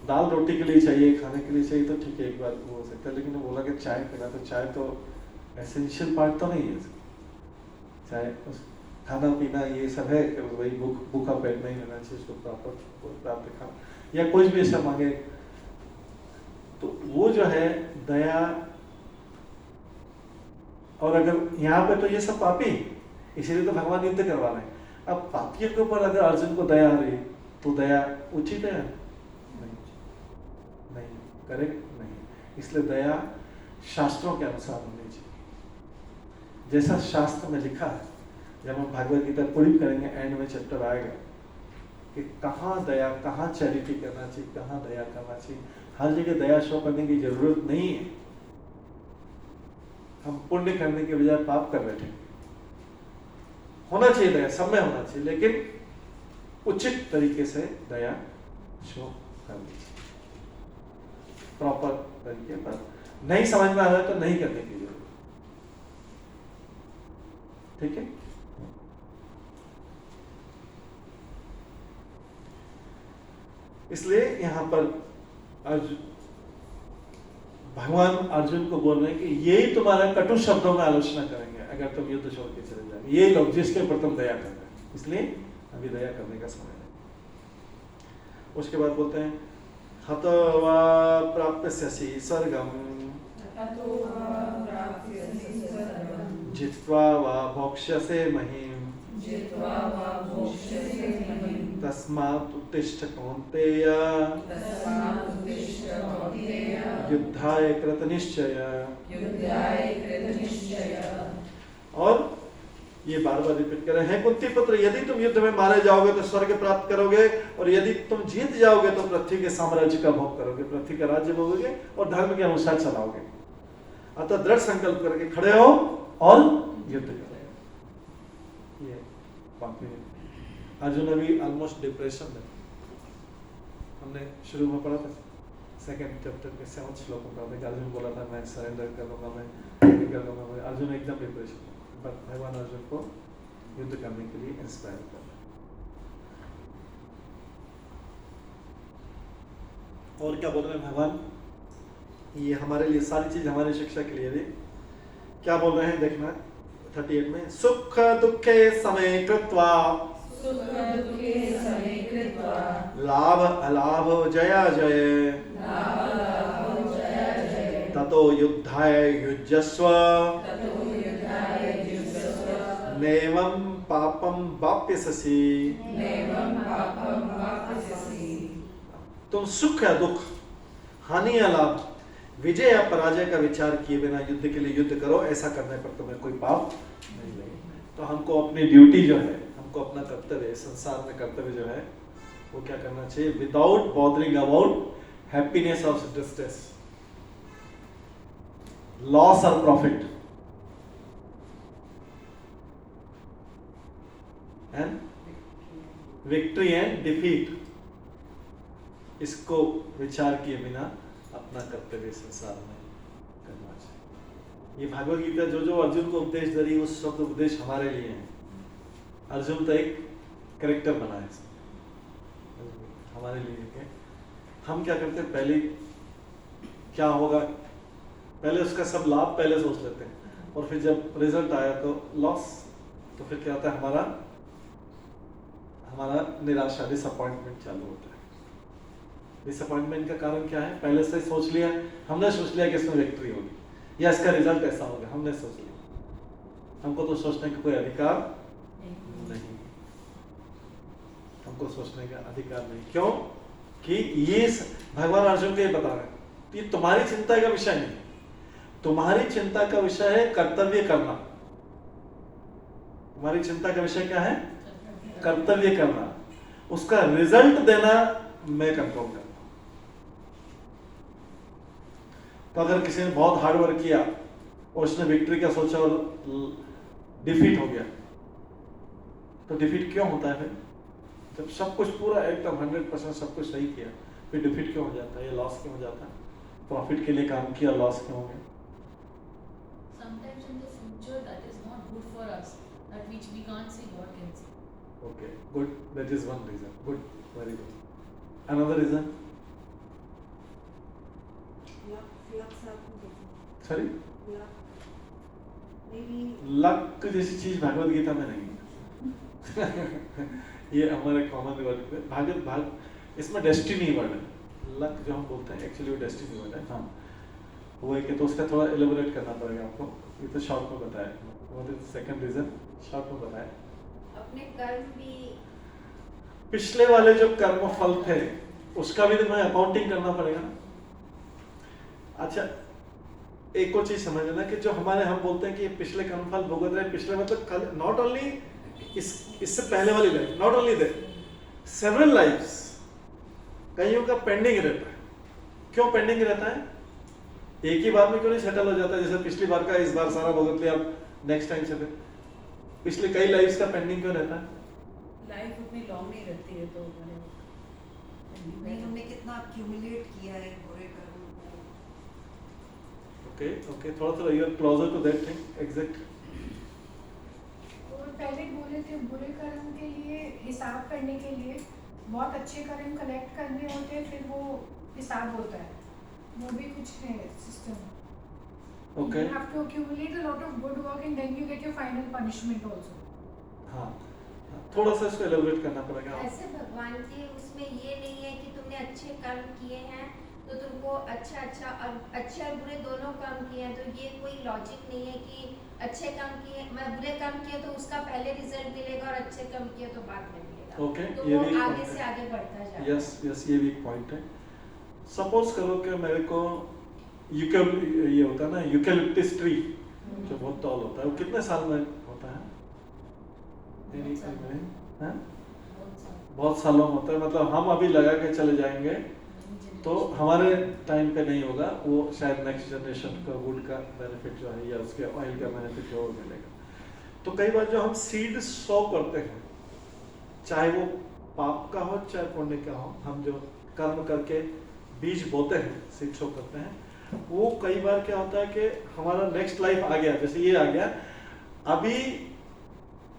दाल रोटी के लिए चाहिए, खाने के लिए चाहिए, तो ठीक है, एक बार वो हो सकता है। लेकिन वो बोला कि चाय पीना, तो चाय तो एसेंशियल पार्ट तो नहीं है। चाय खाना पीना ये सब है, वही भूखा पेट नहीं रहना चाहिए, उसको प्रॉपर प्राप्त खाना, या कुछ भी ऐसा मांगे। तो वो जो है दया, और अगर यहाँ पे तो ये सब पापी, इसीलिए तो भगवान युद्ध करवा रहे हैं। अब पापियों के ऊपर अगर अर्जुन को दया आ रही, तो दया उचित है? नहीं, करेक्ट नहीं। इसलिए दया शास्त्रों के अनुसार होनी चाहिए, जैसा शास्त्र में लिखा है। जब हम भागवत गीता पूरी करेंगे, एंड में चैप्टर आएगा कि कहाँ दया, कहाँ चैरिटी करना चाहिए, कहाँ दया करना चाहिए। हर जगह दया शो करने की जरूरत नहीं है। हम पुण्य करने के बजाय पाप कर बैठे। होना चाहिए दया, सब में होना चाहिए, लेकिन उचित तरीके से दया शो करनी चाहिए, प्रॉपर तरीके पर। नहीं समझ में आ रहा है तो नहीं करने की जरूरत, ठीक है। इसलिए यहां पर भगवान अर्जुन को बोल रहे हैं कि यही तुम्हारा कटु शब्दों में आलोचना करेंगे अगर तुम युद्ध छोड़ के चले जाओगे, ये लोग जिसके ऊपर तुम दया कर रहे हैं। इसलिए अभी दया करने का समय है। उसके बाद बोलते हैं हतो वा प्राप्स्यसि स्वर्गम जित्वा वा भोक्ष्यसे महीम् तस्मात् उत्तिष्ठ कौन्तेय युद्धाय कृतनिश्चय। और ये बार बार रिपीट कर रहे हैं, कुंती पुत्र, यदि तुम युद्ध में मारे जाओगे तो स्वर्ग प्राप्त करोगे, और यदि तुम जीत जाओगे तो पृथ्वी के साम्राज्य का भोग करोगे, पृथ्वी का राज्य भोगोगे और धर्म के अनुसार चलाओगे। अतः दृढ़ संकल्प करके खड़े हो और युद्ध करो। ये अर्जुन अभी ऑलमोस्ट डिप्रेशन में, हमने शुरू में पढ़ा था सेकंड चैप्टर के 7वें श्लोक में पढ़ा था। अर्जुन बोला था मैं सरेंडर कर लूंगा, मैं कर लूंगा। अर्जुन एकदम डिप्रेशन में, पर भगवान अर्जुन को युद्ध करने के लिए इंस्पायर कर रहे। और क्या बोल रहे हैं भगवान, ये हमारे लिए सारी चीज हमारी शिक्षा के लिए भी क्या बोल रहे हैं देखना 38 में, सुख दुखे समय कृत्वा लाभ अलाभ जया जय ततो युद्धाय युज्यस्व नैवं पापम वाप्यसि। तुम सुख या दुख, हानि या लाभ, विजय या पराजय का विचार किए बिना युद्ध के लिए युद्ध करो। ऐसा करने पर तुम्हें कोई पाप नहीं लगेगा। तो हमको अपनी ड्यूटी जो है, हमको अपना कर्तव्य, संसार में कर्तव्य जो है वो क्या करना चाहिए, विदाउट बॉदरिंग अबाउट हैप्पीनेस और डिस्ट्रेस, लॉस और profit, and victory and defeat, इसको विचार किए बिना अपना कर्तव्य संसार में करना चाहिए। ये भागवत गीता जो जो अर्जुन को उपदेश दे रही है, उस शब्द उपदेश हमारे लिए है। अर्जुन तो एक कैरेक्टर बना है हमारे लिए है। हम क्या करते हैं, पहले क्या होगा, पहले उसका सब लाभ पहले सोच लेते हैं, और फिर जब रिजल्ट आया तो लॉस, तो फिर क्या होता है, हमारा निराशा, डिसअपॉइंटमेंट चालू होता है। डिसअपॉइंटमेंट का कारण क्या है, पहले से सोच लिया, हमने सोच लिया कि इसमें विक्ट्री होगी या इसका रिजल्ट ऐसा होगा, हमने सोच लिया। हमको तो सोचने का कोई अधिकार नहीं, हमको सोचने का अधिकार नहीं। क्यों कि ये भगवान अर्जुन को ये बता रहे हैं, ये तुम्हारी चिंता का विषय नहीं, तुम्हारी चिंता का विषय है कर्तव्य करना। तुम्हारी चिंता का विषय क्या है, कर्तव्य करना, उसका रिजल्ट देना मैं कंट्रोल करता हूं। तो अगर किसी ने बहुत हार्ड वर्क किया और उसने विक्ट्री का सोचा और डिफीट हो गया, तो डिफीट क्यों होता है फिर, जब सब कुछ पूरा एकदम 100% सब कुछ सही किया, फिर डिफीट क्यों हो जाता है, ये लॉस क्यों हो जाता है, प्रॉफिट के लिए काम किया, लॉस क्यों हो गया। Sometimes in the future that is not good for us. that which we can't see, God can see. Okay, good. That is one reason. Good, very good. Another reason? Sorry? Luck जैसी चीज भगवत गीता में नहीं है। ये हमारे common word है। भाग इसमें डेस्टिनी वर्ड है। लक जो हम बोलते हैं एक्चुअली वो डेस्टिनी वर्ड है। हाँ, वो है कि तो उसका थोड़ा एलिबोरेट करना पड़ेगा आपको। ये तो शॉर्ट में बताया। What is second reason? Short में बताया। अपने कर्म भी पिछले वाले जो कर्म फल थे उसका भी तो मैं अकाउंटिंग करना पड़ेगा ना। अच्छा, एक और चीज समझना कि जो हमारे हम बोलते हैं कि पिछले कर्म फल भुगत रहे, पिछले मतलब नॉट ओनली इससे पहले वाली life, not only that, several lifes कईयों का पेंडिंग रहता है। क्यों पेंडिंग रहता है? एक ही बार में क्यों नहीं सेटल हो जाता? जैसे पिछली बार का इस बार सारा भुगत लिया, अब नेक्स्ट टाइम सेटल। पिछले कई लाइफ्स का पेंडिंग क्यों रहता है? लाइफ उतनी लॉन्ग नहीं रहती है तो नहीं, हमने कितना accumulate किया है बुरे कर्मों को। ओके, थोड़ा you are closer to that thing, exact. और पहले बोले थे बुरे कर्म के लिए हिसाब करने के लिए बहुत अच्छे कर्म कलेक्ट करने होते हैं, फिर वो हिसाब होता है, वो भी कुछ है system. Okay. You have to accumulate a lot of good work and then you get your final punishment also. हाँ, थोड़ा सा इसको एलिबोरेट करना पड़ेगा। ऐसे भगवान के उसमें ये नहीं है कि तुमने अच्छे कर्म किए हैं तो तुमको अच्छा और अच्छे और बुरे दोनों कर्म किए हैं, तो ये कोई लॉजिक नहीं है कि अच्छे कर्म किए मैं बुरे कर्म किए तो उसका पहले रिजल्ट मिलेगा और अच्छे कर्म किए तो बाद में मिलेगा। Okay, तो ये वो भी आगे point से है। आगे बढ़ता जाएगा। यस, ये भी एक पॉइंट है। सपोज करो कि मेरे को ये होता है ना यूकेलिप्टस ट्री जो बहुत टॉल होता है, वो कितने साल में होता है? हाँ? बहुत सालों में होता है। मतलब हम अभी लगा के चले जाएंगे तो हमारे टाइम पे नहीं होगा, वो शायद नेक्स्ट जनरेशन का वुड का बेनिफिट जो है या उसके ऑयल का बेनिफिट जो मिलेगा। तो कई बार जो हम सीड सो करते हैं, चाहे वो पाप का हो चाहे पुण्य का हो, हम जो कर्म करके बीज बोते हैं, सीड सो करते हैं, वो कई बार क्या होता है कि हमारा नेक्स्ट लाइफ आ गया, जैसे ये आ गया,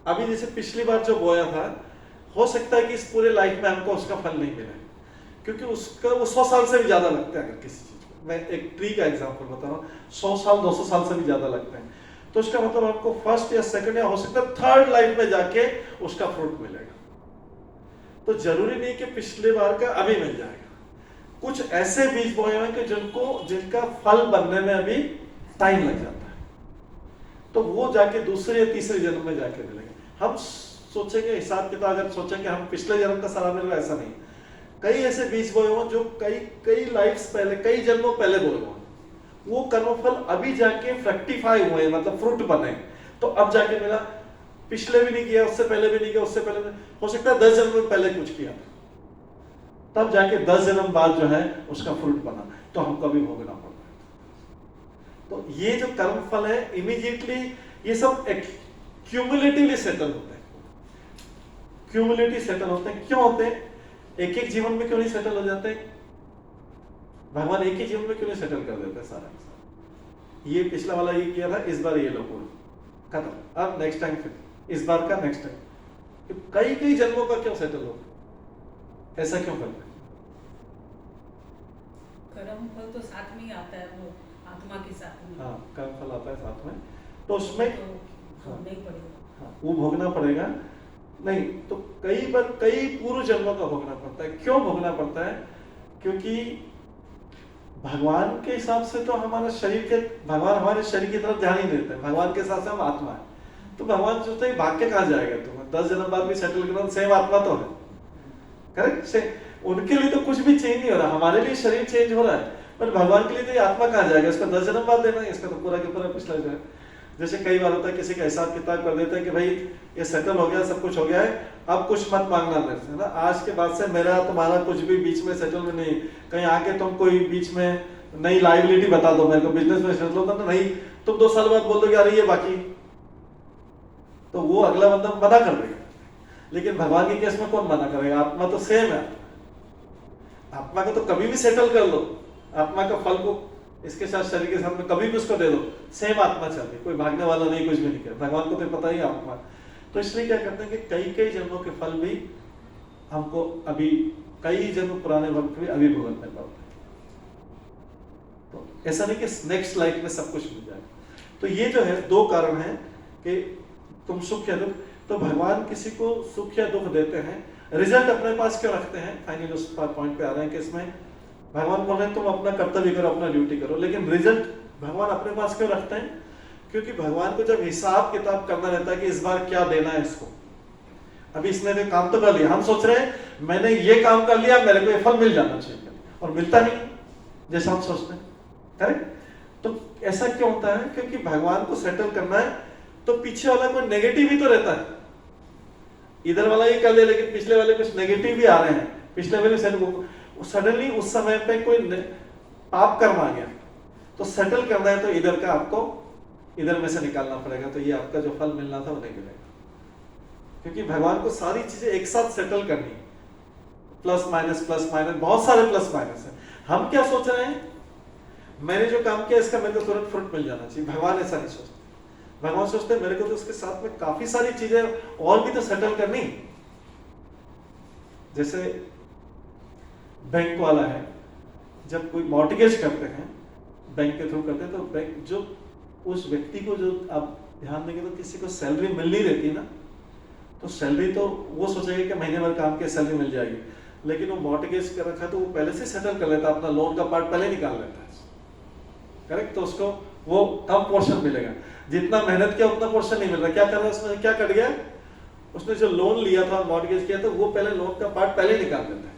अभी जैसे पिछली बार जो बोया था, हो सकता है कि इस पूरे लाइफ में हमको उसका फल नहीं मिले, क्योंकि उसका वो 100 साल से भी ज्यादा लगता है। अगर किसी चीज को मैं एक ट्री का एग्जांपल बता रहा हूँ, 100 साल 200 साल से भी ज्यादा लगते हैं, तो उसका मतलब आपको फर्स्ट या सेकंड या हो सकता है थर्ड लाइफ में जाके उसका फ्रूट मिलेगा। तो जरूरी नहीं कि पिछले बार का अभी मिल जाएगा। कुछ ऐसे बीज बोए हुए कि जिनका फल बनने में अभी टाइम लग जाता है, तो वो जाके दूसरे या तीसरे जन्म में जाके मिलेगा। हम सोचेंगे हिसाब किताब अगर सोचेंगे हम पिछले जन्म का सारा मिल रहा है, ऐसा नहीं। कई ऐसे बीज बोए हुए जो कई लाइफ्स पहले, कई जन्मों पहले बोए हुए, वो कर्मफल अभी जाके फ्रक्टिफाई हुए, मतलब फ्रूट बने, तो अब जाके मिला। पिछले भी नहीं किया, उससे पहले भी नहीं किया, उससे पहले हो सकता है 10 जन्म में पहले कुछ किया, तब जाके 10 जन्म बाद जो है उसका फ्रूट बना, तो हमको अभी भोगना पड़ रहा है। तो ये जो कर्म फल है इमीडिएटली ये सब क्यूमुलेटिवली सेटल होते हैं। क्यूमुलेटिव सेटल होते हैं। क्यों होते हैं? एक एक जीवन में क्यों नहीं सेटल हो जाते? भगवान एक ही जीवन में क्यों नहीं सेटल कर देते सारा? ये पिछला वाला ये किया था, इस बार ये लो खत्म, अब नेक्स्ट टाइम फिर इस बार का नेक्स्ट टाइम, कई जन्मों का क्यों सेटल हो? ऐसा क्यों करते हैं? कर्म फल तो साथ में ही आता है, वो आत्मा के साथ में। हाँ, कर्म फल आता है साथ में, तो उसमें तो नहीं पड़ेगा। हाँ, वो भोगना पड़ेगा। नहीं तो कई बार कई पूर्व जन्मों का भोगना पड़ता है। क्यों भोगना पड़ता है? क्योंकि भगवान के हिसाब से तो हमारे शरीर के, भगवान हमारे शरीर की तरफ ध्यान ही नहीं देते। भगवान के हिसाब से हम आत्मा है, तो भगवान सोचते हैं भाग के कहाँ जाएगा तुम्हें, 10 जन्म बाद भी सेटल करना, सेम आत्मा तो है, करेक्ट। उनके लिए तो कुछ भी चेंज नहीं हो रहा, हमारे लिए शरीर चेंज हो रहा है, पर भगवान के लिए तो ये आत्मा कहाँ जाएगा? इसका 10 जन्म बाद देना है, इसका तो पूरा के पूरा पिछला जो है। जैसे कई बार होता है किसी का हिसाब किताब कर देता है कि भाई ये सेटल हो गया, सब कुछ हो गया है, अब कुछ मत मांगना मेरे से ना, आज के बाद से मेरा तुम्हारा कुछ भी बीच में सेटल में नहीं। कहीं आके तुम कोई बीच में नई लाइबिलिटी बता दो मेरे को, बिजनेस में सेटल होता नहीं, तुम 2 साल बाद बोल दो यार ये बाकी, तो वो अगला बंदा मना कर देगा। लेकिन भगवान के केस में कौन मना करेगा? आत्मा तो सेम है, आत्मा को तो कभी भी सेटल कर लो, आत्मा का फल को इसके साथ शरीर के सामने कभी भी उसको दे दो, सेम आत्मा चल रही, कोई भागने वाला नहीं, कुछ भी नहीं कर। भगवान को तो पता ही आत्मा, तो इसलिए क्या करते हैं कि कई कई जन्मों के फल भी हमको अभी कई जन्म पुराने वक्त भी अभी भुगतने पड़ते हैं। तो ऐसा नहीं कि नेक्स्ट लाइफ में सब कुछ मिल जाएगा। तो ये जो है दो कारण हैं कि तुम सुख या दुख। तो भगवान किसी को सुख या दुख देते हैं, रिजल्ट अपने पास क्यों रखते हैं? फाइनली उस पॉइंट पे आ रहे हैं कि इसमें भगवान बोल रहे हैं तुम अपना कर्तव्य करो, अपना ड्यूटी करो, लेकिन रिजल्ट भगवान अपने पास क्यों रखते हैं? क्योंकि भगवान को जब हिसाब किताब करना रहता है कि इस बार क्या देना है इसको। अभी इसने तो काम तो कर लिया, हम सोच रहे हैं मैंने ये काम कर लिया, मेरे को ये फल मिल जाना चाहिए, और मिलता नहीं जैसा हम सोचते हैं। करेक्ट? तो ऐसा क्यों होता है? क्योंकि भगवान को सेटल करना है तो पीछे वाला कोई नेगेटिव ही तो रहता है। इधर वाला ये कर लिया लेकिन पिछले वाले कुछ नेगेटिव भी आ रहे हैं, पिछले वाले सडनली उस समय पे कोई पाप कर्म आ गया, तो सेटल करना है तो इधर का आपको इधर में से निकालना पड़ेगा, तो ये आपका जो फल मिलना था वो नहीं मिलेगा। क्योंकि भगवान को सारी चीजें एक साथ सेटल करनी है, प्लस माइनस बहुत सारे प्लस माइनस है। हम क्या सोच रहे हैं? मैंने जो काम किया इसका मेरे को तुरंत फ्रूट मिल जाना चाहिए। भगवान ऐसा नहीं सोचते। भगवान सोचते मेरे को तो उसके साथ में काफी सारी चीजें और भी तो सेटल करनी। जैसे बैंक वाला है, जब कोई मॉर्टगेज करते हैं बैंक के थ्रू करते हैं, तो बैंक जो उस व्यक्ति को, जो आप ध्यान देंगे तो किसी को सैलरी मिल नहीं रहती ना, तो सैलरी तो वो सोचेगा कि महीने भर काम के सैलरी मिल जाएगी, लेकिन वो मॉर्टगेज कर रखा है तो वो पहले से सेटल कर लेता है, अपना लोन का पार्ट पहले निकाल लेता है। करेक्ट? तो उसको वो कम पोर्शन मिलेगा, जितना मेहनत किया उतना पोर्शन नहीं मिल रहा। क्या कर रहा है उसमें? क्या कट गया? उसने जो लोन लिया था, मॉर्टगेज किया था, वो पहले लोन का पार्ट पहले निकाल देता है।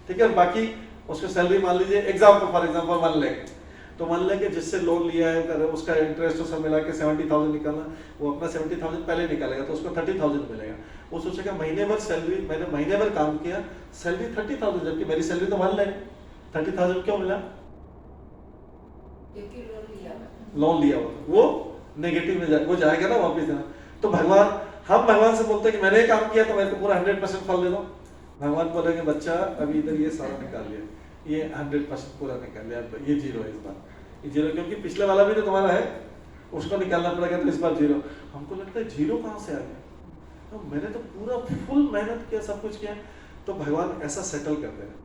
ठीक है? और बाकी उसको सैलरी मान लीजिए फॉर एग्जाम्पल 1 लाख, तो मान लें कि जिससे लोन लिया है उसका इंटरेस्ट तो सब मिला के 70,000 निकालना, वो अपना 70,000 पहले निकालेगा तो उसको 30,000 मिलेगा। वो सोचेगा महीने भर सैलरी, मैंने महीने भर काम किया, सैलरी 30,000, जबकि मेरी सैलरी तो 1 लाख, 30,000 क्यों मिला? क्योंकि लोन लिया हुआ, वो नेगेटिव में वो जाएगा ना वापिस ना। तो हम भगवान से बोलते हैं कि मैंने काम किया तो मेरे को पूरा 100% फल दे दो। भगवान बोलेंगे बच्चा अभी इधर ये सारा निकाल लिया, ये 100% पूरा निकाल लिया, ये 0 है इस बार, ये 0 क्योंकि पिछले वाला भी तो तुम्हारा है, उसको निकालना पड़ेगा, तो इस बार 0। हमको लगता है 0 कहाँ से आ गया? तो मैंने तो पूरा फुल मेहनत किया, सब कुछ किया। तो भगवान ऐसा सेटल कर दे रहे हैं।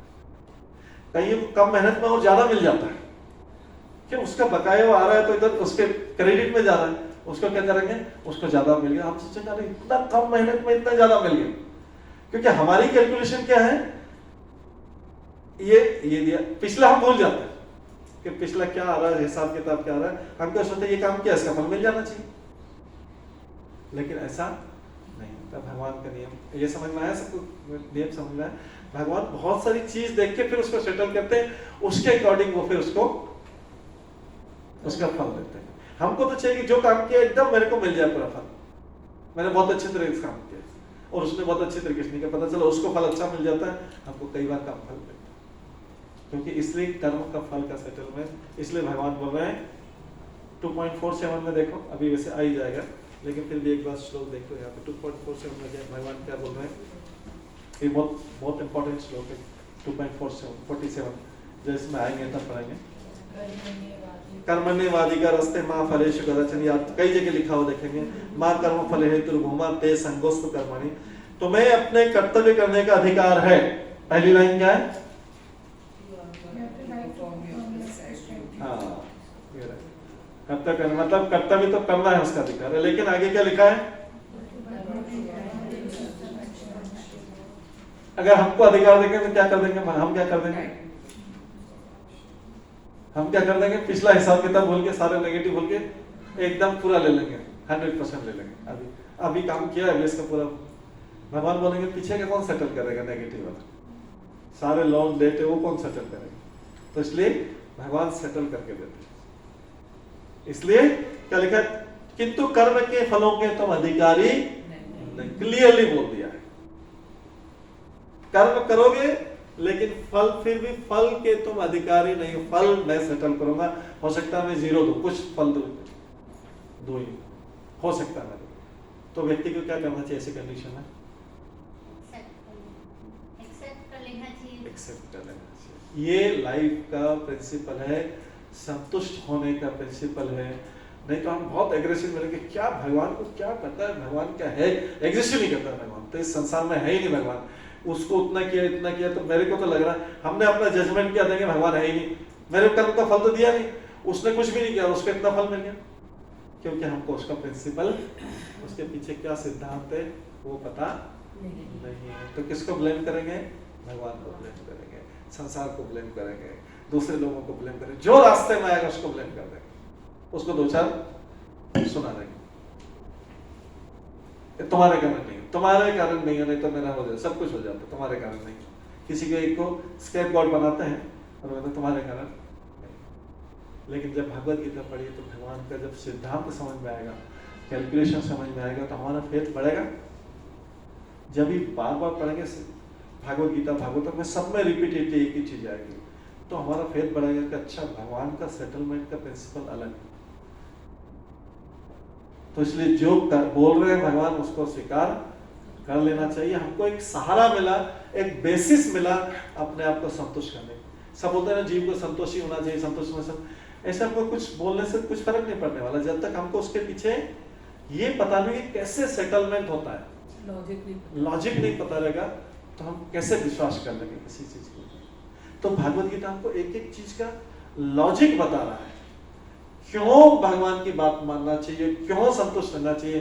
कहीं कम मेहनत में और ज्यादा मिल जाता है कि उसका बकाया आ रहा है तो इधर उसके क्रेडिट में जा रहा है, उसको क्या करेंगे? उसको ज्यादा मिल गया। हम सोचेंगे अरे इतना कम मेहनत में इतना ज्यादा मिल गया, क्योंकि हमारी कैलकुलेशन क्या है? ये दिया, पिछला हम भूल जाते हैं कि पिछला क्या आ रहा है, हिसाब किताब क्या आ रहा है। हम क्या सोचते हैं? ये काम किया, इसका फल मिल जाना चाहिए, लेकिन ऐसा नहीं होता। भगवान का नियम ये समझ में आया सबको? नियम समझ में आया? भगवान बहुत सारी चीज देख के फिर उसको सेटल करते हैं, उसके अकॉर्डिंग वो फिर उसको उसका फल देते हैं। हमको तो चाहिए कि जो काम किया एकदम मेरे को मिल जाए पूरा फल, मैंने बहुत अच्छे तरीके से काम किया और उसने बहुत अच्छे तरीके से नहीं किया, पता चला उसको फल अच्छा मिल जाता है, हमको कई बार कम फल मिलता है। क्योंकि इसलिए कर्म का फल का सेटलमेंट, इसलिए भगवान बोल रहे हैं 2.47 में देखो, अभी वैसे आ ही जाएगा, लेकिन फिर भी एक बार श्लोक देखो यहाँ पे 2.47 में भगवान क्या बोल रहे हैं। ये बहुत इंपॉर्टेंट श्लोक है 2.47 जो इसमें आएंगे तब पढ़ेंगे। कर्मण्यवाधिकार रस्ते माँ फलेषु कदाचन, या कई जगह लिखा हुआ देखेंगे, माँ कर्म फले हेतुर्भूमा ते संगोस्तु कर्मणि, तुम्हें अपने कर्तव्य करने का अधिकार है। पहली लाइन क्या है? हाँ, कर्तव्य करना मतलब कर्तव्य तो करना है, उसका अधिकार है, लेकिन आगे क्या लिखा है? अगर हमको अधिकार देंगे तो क्या कर देंगे? हम क्या कर देंगे? हम क्या कर देंगे? पिछला हिसाब किताब भूल के, सारे नेगेटिव भूल के एकदम पूरा ले लेंगे, 100% ले लेंगे। अभी काम किया है इसका पूरा। भगवान बोलेंगे पीछे का कौन सेटल करेगा? नेगेटिव वाला, सारे लोन देते वो कौन सेटल करेगा? तो इसलिए भगवान सेटल करके देते। इसलिए क्या लिखा? किंतु कर्म के फलों के तुम अधिकारी नहीं, क्लियरली बोल दिया है। कर्म करोगे लेकिन फल, फिर भी फल के तुम अधिकारी नहीं हो। फल मैं सेटल करूंगा, हो सकता है मैं 0 दूं, कुछ फल दो ही हो सकता है। तो व्यक्ति को क्या करना चाहिए ऐसी कंडीशन में? एक्सेप्ट कर लेना चाहिए। ये लाइफ का प्रिंसिपल है, संतुष्ट होने का प्रिंसिपल है। नहीं तो हम बहुत एग्रेसिव मिलेंगे, क्या भगवान को क्या पता है, भगवान क्या है, एग्जिस्ट नहीं करता भगवान, तो इस संसार में है ही नहीं भगवान, उसको उतना किया इतना किया, तो मेरे को तो लग रहा है हमने अपना जजमेंट क्या देंगे, भगवान है ही नहीं, मेरे कर्म का फल तो दिया नहीं, उसने कुछ भी नहीं किया, उसको इतना फल मिल गया, क्योंकि हमको उसका प्रिंसिपल, उसके पीछे क्या सिद्धांत है वो पता नहीं है। तो किसको ब्लेम करेंगे, भगवान को ब्लेम करेंगे, संसार को ब्लेम करेंगे, दूसरे लोगों को ब्लेम करेंगे, जो रास्ते में आएगा उसको ब्लेम कर देंगे, उसको दो चार सुना देंगे, तुम्हारे कारण नहीं, तुम्हारे कारण नहीं है, नहीं तो मेरा हो जाए, सब कुछ हो जाता, तुम्हारे कारण नहीं। किसी को एक को स्केप गॉड बनाते हैं और बोलते तुम्हारे कारण नहीं। लेकिन जब भगवत गीता पढ़िए तो भगवान का जब सिद्धांत समझ में आएगा, कैलकुलेशन समझ में आएगा, तो हमारा फेथ बढ़ेगा। जब भी बार बार पढ़ेंगे भगवत गीता, भागवत में सब में रिपीटेडली एक ही चीज आएगी, तो हमारा फेथ बढ़ेगा कि अच्छा भगवान का सेटलमेंट का प्रिंसिपल अलग है। तो इसलिए जो बोल रहे हैं भगवान उसको स्वीकार कर लेना चाहिए। हमको एक सहारा मिला, एक बेसिस मिला अपने आप को संतुष्ट करने। सब बोलते हैं ना जीव को संतोषी होना चाहिए, संतोष में सब, ऐसे हमको कुछ बोलने से कुछ फर्क नहीं पड़ने वाला जब तक हमको उसके पीछे ये पता नहीं कि कैसे सेटलमेंट होता है, लॉजिक नहीं पता रहेगा तो हम कैसे विश्वास कर लेंगे किसी चीज को। तो भगवत गीता हमको एक एक चीज का लॉजिक बता रहा है, क्यों भगवान की बात मानना चाहिए, क्यों संतुष्ट रहना चाहिए,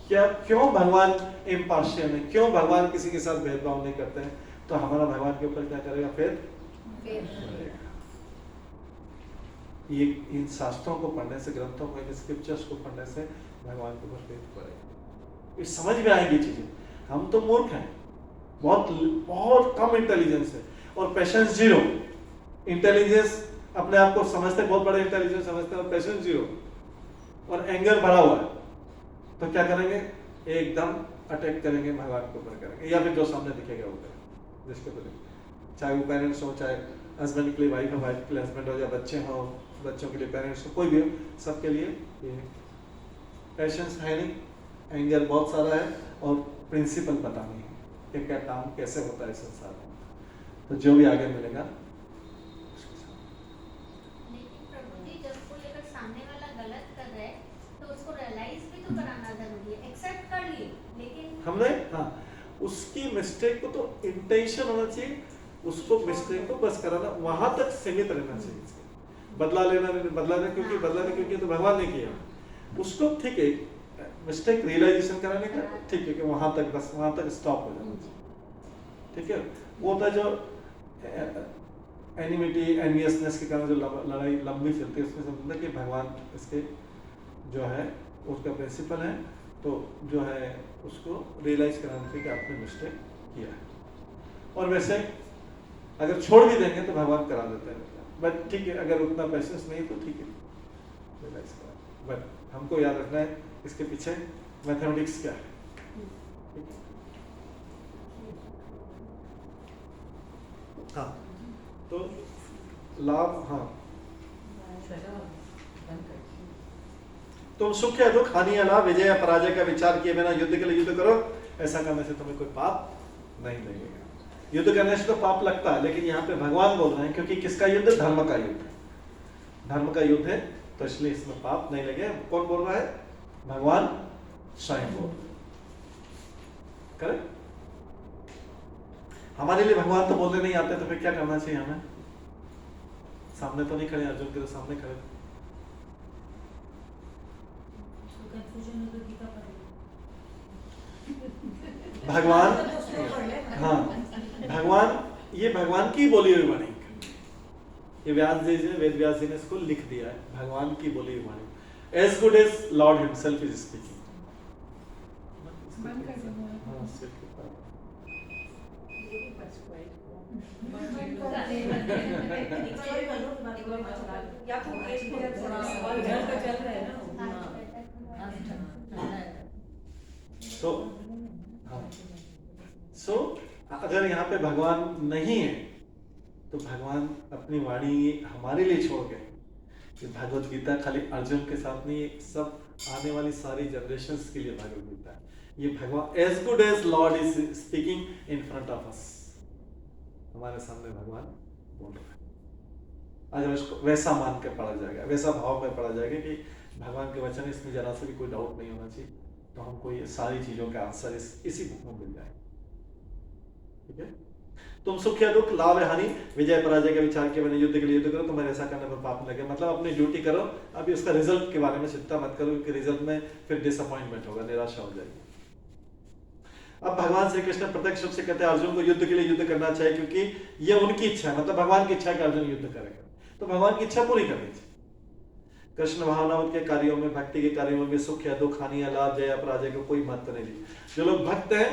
क्या क्यों भगवान इम्पार्शियल है, क्यों भगवान किसी के साथ भेदभाव नहीं करते हैं। तो हमारा भगवान के ऊपर क्या करेगा, फेथ। ये इन शास्त्रों को पढ़ने से, ग्रंथों को, इन स्क्रिप्चर्स को पढ़ने से भगवान के ऊपर फेथ पड़ेगा, ये समझ में आएगी चीजें। हम तो मूर्ख हैं, बहुत बहुत कम इंटेलिजेंस है और पेशेंस जीरो। इंटेलिजेंस अपने आप को समझते बहुत बड़े इंटेलिजेंस समझते हैं और पेशेंस जीरो और एंगर भरा हुआ है, तो क्या करेंगे, एकदम अटैक करेंगे, भगवान के ऊपर करेंगे, या फिर जो सामने दिखेगा वो करेंगे, जिसके ऊपर, चाहे वो पेरेंट्स हो, चाहे हस्बैंड के लिए वाइफ हो, वाइफ के लिए हस्बैंड हो, या बच्चे हो, बच्चों के लिए पेरेंट्स हो, कोई भी हो, सबके लिए ये पेशेंस है नहीं, एंगर बहुत सारा है और प्रिंसिपल पता नहीं है कि क्या काम कैसे होता है संसार में। तो जो भी आगे मिलेगा, लेकिन प्रभु जी जब कोई अगर सामने वाला गलत कर रहा है तो उसको रियलाइज भी तो कराना जरूरी है, एक्सेप्ट कर लिए, लेकिन हमने हाँ उसकी मिस्टेक को तो इंटेंशन होना चाहिए, उसको मिस्टेक को बस कराना, वहां तक सीमित रहना चाहिए। बदला लेना क्योंकि तो भगवान ने किया उसको, ठीक है, मिस्टेक रियलाइजेशन कराने का, ठीक है कि वहां तक, बस वहां तक स्टॉप हो जाना चाहिए, ठीक है। वो होता है जो एनिमिटी, एनवियसनेस के कारण जो लड़ाई लंबी चलती है, उसमें समझना कि भगवान इसके जो है उसका प्रिंसिपल है, तो जो है उसको रियलाइज कराना चाहिए कि आपने मिस्टेक किया है। और वैसे अगर छोड़ भी देंगे तो भगवान करा देते हैं, बट ठीक है, अगर उतना पेशेंस नहीं तो ठीक है, रियलाइज करा। बट हमको याद रखना है इसके पीछे मैथमेटिक्स क्या है। हाँ, तो लाभ, हाँ, तुम सुख या दुख, हानि या लाभ, विजय या पराजय का विचार किए बिना युद्ध के लिए युद्ध करो, ऐसा करने से तुम्हें कोई पाप नहीं लगेगा। युद्ध करने से तो पाप लगता है, लेकिन यहाँ पे भगवान बोल रहे हैं क्योंकि किसका युद्ध, धर्म का युद्ध है, धर्म का युद्ध है, तो इसलिए इसमें पाप नहीं लगे। कौन बोल रहा है, भगवान स्वयं बोल रहे, करेक्ट। हमारे लिए भगवान तो बोलने नहीं आते, तो फिर क्या करना चाहिए हमें, सामने तो नहीं खड़े, अर्जुन के तो सामने खड़े, भगवान, हाँ भगवान, ये भगवान की बोली हुई वाणी, ये व्यास जी ने, वेद व्यास जी ने इसको लिख दिया है, भगवान की बोली हुई वाणी, as good as Lord himself is speaking। सो अगर यहाँ पे भगवान नहीं है तो भगवान अपनी वाणी हमारे लिए छोड़ गए कि भगवत गीता खाली अर्जुन के साथ नहीं, सब आने वाली सारी जनरेशंस के लिए भगवत गीता है। ये भगवान as good as lord is speaking in front of us, हमारे सामने भगवान बोल रहे हैं। अगर उसको वैसा मान के पढ़ा जाएगा, वैसा भाव में पढ़ा जाएगा कि भगवान के वचन, इसमें जरा सा भी कोई डाउट नहीं होना चाहिए। तो हमको ये सारी चीजों के आंसर इसी बुक में मिल जाए। ठीक है, तुम सुख या दुख, लाभ या हानि, विजय पराजय का विचार किए मैंने युद्ध के लिए युद्ध करो, तुम्हारे ऐसा करने पर पाप लगे। मतलब अपनी ड्यूटी करो, अभी उसका रिजल्ट के बारे में चिंता मत करो, क्योंकि रिजल्ट में फिर डिसअपॉइंटमेंट होगा, निराशा हो जाएगी। अब भगवान श्री कृष्ण प्रत्यक्ष रूप से कहते हैं अर्जुन को युद्ध के लिए युद्ध करना चाहिए, क्योंकि ये उनकी इच्छा है, मतलब भगवान की इच्छा है कि अर्जुन युद्ध करेगा, तो भगवान की इच्छा पूरी करनी चाहिए। कृष्ण भावनावत के कार्यों में, भक्ति के कार्यों में सुख या दुख, हानि या लाभ, जय या पराजय को कोई महत्व नहीं दी। जो लोग भक्त हैं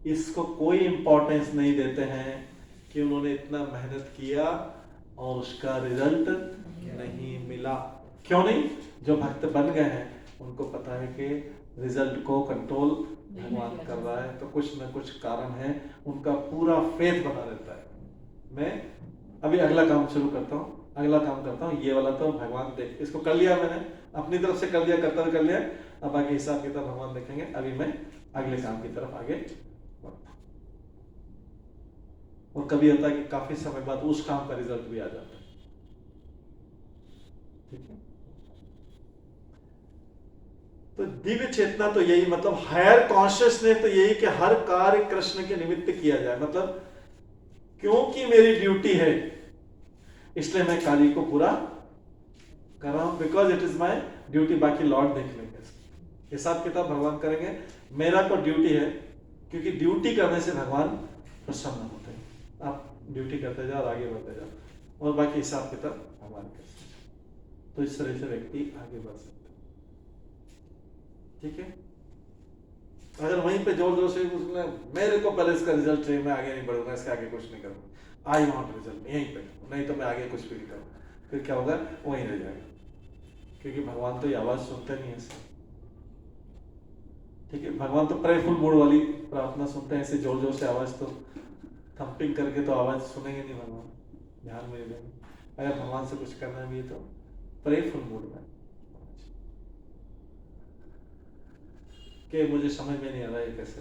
इसको कोई इंपॉर्टेंस नहीं देते हैं कि उन्होंने इतना मेहनत किया और उसका रिजल्ट नहीं मिला। क्यों नहीं? जो भक्त बन गए हैं उनको पता है कि रिजल्ट को कंट्रोल भगवान कर रहा है, तो कुछ न कुछ कारण है, उनका पूरा फेथ बना रहता है। मैं अभी अगला काम शुरू करता हूँ, अगला काम करता हूँ, ये वाला तो भगवान देख, इसको कर लिया मैंने, अपनी तरफ से कर लिया, कर्तव्य कर लिया, अब आगे हिसाब किताब भगवान देखेंगे। अभी मैं अगले काम की तरफ आगे बढ़ता हूँ। और कभी होता है कि काफी समय बाद उस काम का रिजल्ट भी आ जाता है। ठीक है, तो दिव्य चेतना तो यही, मतलब हायर कॉन्शियसनेस तो यही कि हर कार्य कृष्ण के निमित्त किया जाए। मतलब क्योंकि मेरी ड्यूटी है इसलिए मैं कार्य को पूरा कर रहा हूं, because it is my duty. बाकी लॉर्ड देख लेंगे, हिसाब किताब भगवान करेंगे। मेरा को ड्यूटी है, क्योंकि ड्यूटी करने से भगवान प्रसन्न होते हैं। आप ड्यूटी करते जाओ और आगे बढ़ते जाओ, और बाकी हिसाब किताब भगवान करते हैं। तो इस तरह से व्यक्ति आगे बढ़ सकते हैं। ठीक है, अगर वहीं पे जोर जोर से उसने मेरे को पहले इसका रिजल्ट चाहिए, मैं आगे नहीं बढ़ूंगा, इसके आगे कुछ नहीं करूंगा, आई वांट रिजल्ट, यहीं पे, नहीं तो मैं आगे कुछ भी नहीं करूंगा, फिर क्या होगा? वहीं रह जाएगा, क्योंकि भगवान तो ये आवाज सुनते नहीं है। ठीक है, भगवान तो प्रेफुल मूड वाली प्रार्थना सुनते हैं, ऐसे जोर जोर से आवाज तो थम्पिंग करके तो आवाज सुनेंगे नहीं भगवान, ध्यान में देंगे। अगर भगवान से कुछ करना भी है तो प्रेफुल मूड में, कि मुझे समझ में नहीं आ रहा है कैसे।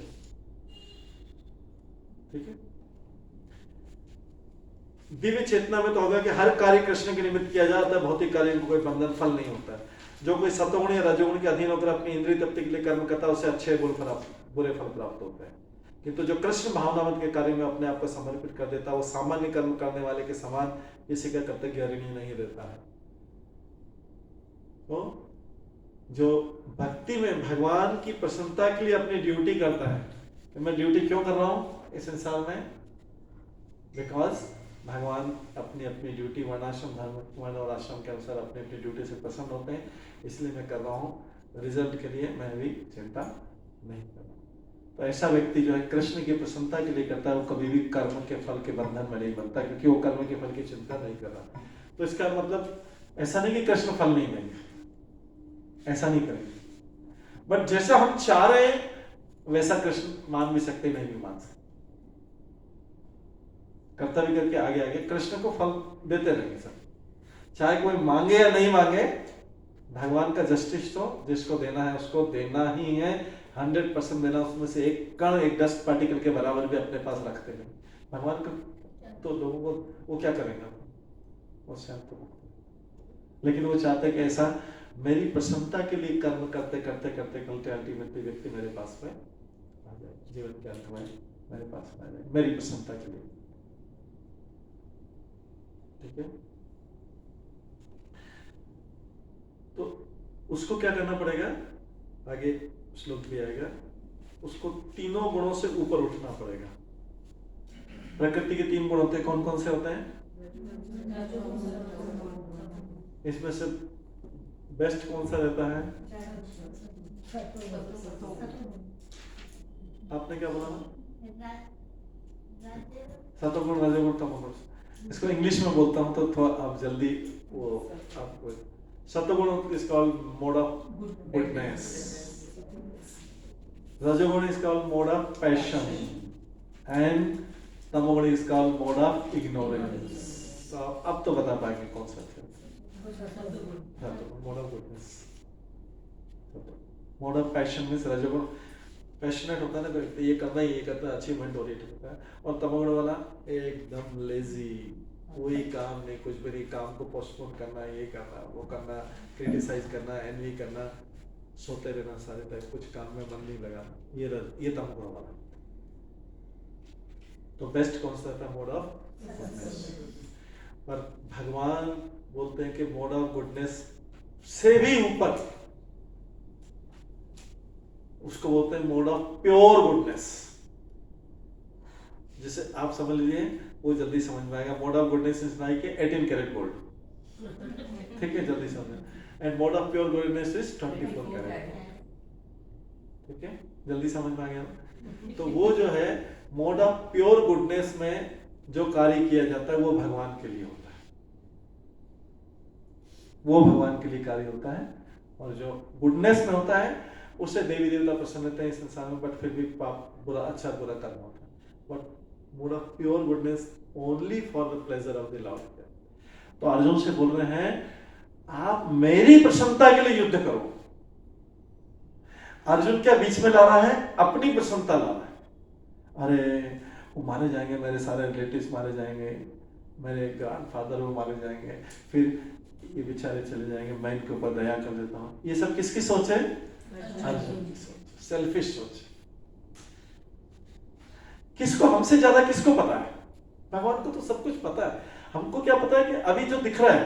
ठीक है, दिव्य चेतना में तो होगा कि हर कार्य कृष्ण के निमित्त किया जाता है, भौतिक कार्य को कोई बंधन फल नहीं होता है। जो कोई सत्वगुण या रजोगुण के अधीन होकर अपनी इंद्रिय तृप्ति के लिए कर्म करता है, उसे अच्छे बुरे फल प्राप्त होते हैं। किंतु जो कृष्ण भावनावत के कार्य में अपने आप को समर्पित कर देता है, वो सामान्य कर्म करने वाले के समान किसी का कर्तव्य ऋणी नहीं रहता है। तो जो भक्ति में भगवान की प्रसन्नता के लिए अपनी ड्यूटी करता है, कि मैं ड्यूटी क्यों कर रहा हूं इस संसार में? बिकॉज भगवान अपनी अपनी ड्यूटी, वर्णाश्रम धर्म, वर्ण और आश्रम के अनुसार अपनी अपनी ड्यूटी से प्रसन्न होते हैं, इसलिए मैं कर रहा हूँ। रिजल्ट के लिए मैं भी चिंता नहीं कर रहा। तो ऐसा व्यक्ति जो है कृष्ण की प्रसन्नता के लिए करता है, वो कभी भी कर्म के फल के बंधन में नहीं बनता, क्योंकि वो कर्म के फल की चिंता नहीं कर रहा। तो इसका मतलब ऐसा नहीं कि कृष्ण फल नहीं देंगे, ऐसा नहीं करेंगे, बट जैसा हम चाह रहे हैं वैसा कृष्ण मान भी सकते, नहीं भी मान सकते। कर्तव्य करके आगे आगे कृष्ण को फल देते रहेंगे सब, चाहे कोई मांगे या नहीं मांगे। भगवान का जस्टिस तो जिसको देना है उसको देना ही है, 100% देना। उसमें से एक कण, एक डस्ट पार्टिकल के बराबर भी अपने पास रखते हैं भगवान का, तो लोगों को वो क्या करेंगे? वो शांत हो, लेकिन वो चाहते हैं कि ऐसा मेरी प्रसन्नता के लिए कर्म करते करते करते करते अल्टीमेटली व्यक्ति मेरे पास में आ जाए, जीवन के अंत में मेरे पास में आ जाए, मेरी प्रसन्नता के लिए। ठीक है, तो उसको क्या करना पड़ेगा? आगे श्लोक भी आएगा, उसको तीनों गुणों से ऊपर उठना पड़ेगा। प्रकृति के 3 गुण होते हैं, कौन कौन से होते हैं? इसमें से बेस्ट कौन सा रहता है? आपने क्या बोला? सतोगुण, रजोगुण, तमोगुण। इसको इंग्लिश में बोलता हूं तो थोड़ा आप जल्दी वो आपको। Satoguna is called mode of goodness, rajoguna is called mode of passion, and tamoguna is called mode of ignorance. अब तो बता पाएंगे कौन सा है? Mode of goodness. Mode of passion में रजोगुण पैशनेट होता है ना, तो ये करना ही, ये करना अचीवमेंट ओरिएंटेड होता है। और तमोगुण वाला एकदम लेजी, कोई काम नहीं, कुछ भी नहीं, काम को पोस्टपोन करना, ये करना, वो करना, क्रिटिसाइज करना, एनवी करना, सोते रहना सारे टाइम, कुछ काम में मन नहीं लगाना, ये तम गुण वाला। तो बेस्ट कौन सा था? Mode of goodness. पर भगवान बोलते हैं कि मोड ऑफ गुडनेस से भी ऊपर उसको बोलते हैं मोड ऑफ प्योर गुडनेस। जिसे आप समझ लीजिए, वो जल्दी समझ में आएगा। Mode of goodness is like 18 carat gold, ठीक है, जल्दी समझ। And mode of pure goodness is 24 carat, ठीक है, जल्दी समझ में आ गया। तो वो जो है मोड ऑफ प्योर गुडनेस में जो कार्य किया जाता है वो भगवान के लिए होता है, वो भगवान के लिए कार्य होता है। और जो गुडनेस में होता है उससे देवी देवता प्रसन्न होते हैं इस संसार में, बट फिर भी पाप, बुरा, अच्छा बुरा कर्म होता है। But mode of pure goodness only for the pleasure of the Lord. तो अर्जुन से बोल रहे हैं आप मेरी प्रसन्नता के लिए युद्ध करो। अर्जुन क्या बीच में ला रहा है? अपनी प्रसन्नता ला रहा है। अरे वो मारे जाएंगे, मेरे सारे रिलेटिव्स मारे जाएंगे, मेरे ग्रैंडफादर वो मारे जाएंगे, फिर ये बेचारे चले जाएंगे, मैं इनके ऊपर दया कर देता हूँ। ये सब किसकी सोच है? अर्जुन की सोच, सेल्फिश सोच। किसको, हमसे ज्यादा किसको पता है? भगवान को तो सब कुछ पता है। हमको क्या पता है कि अभी जो दिख रहा है,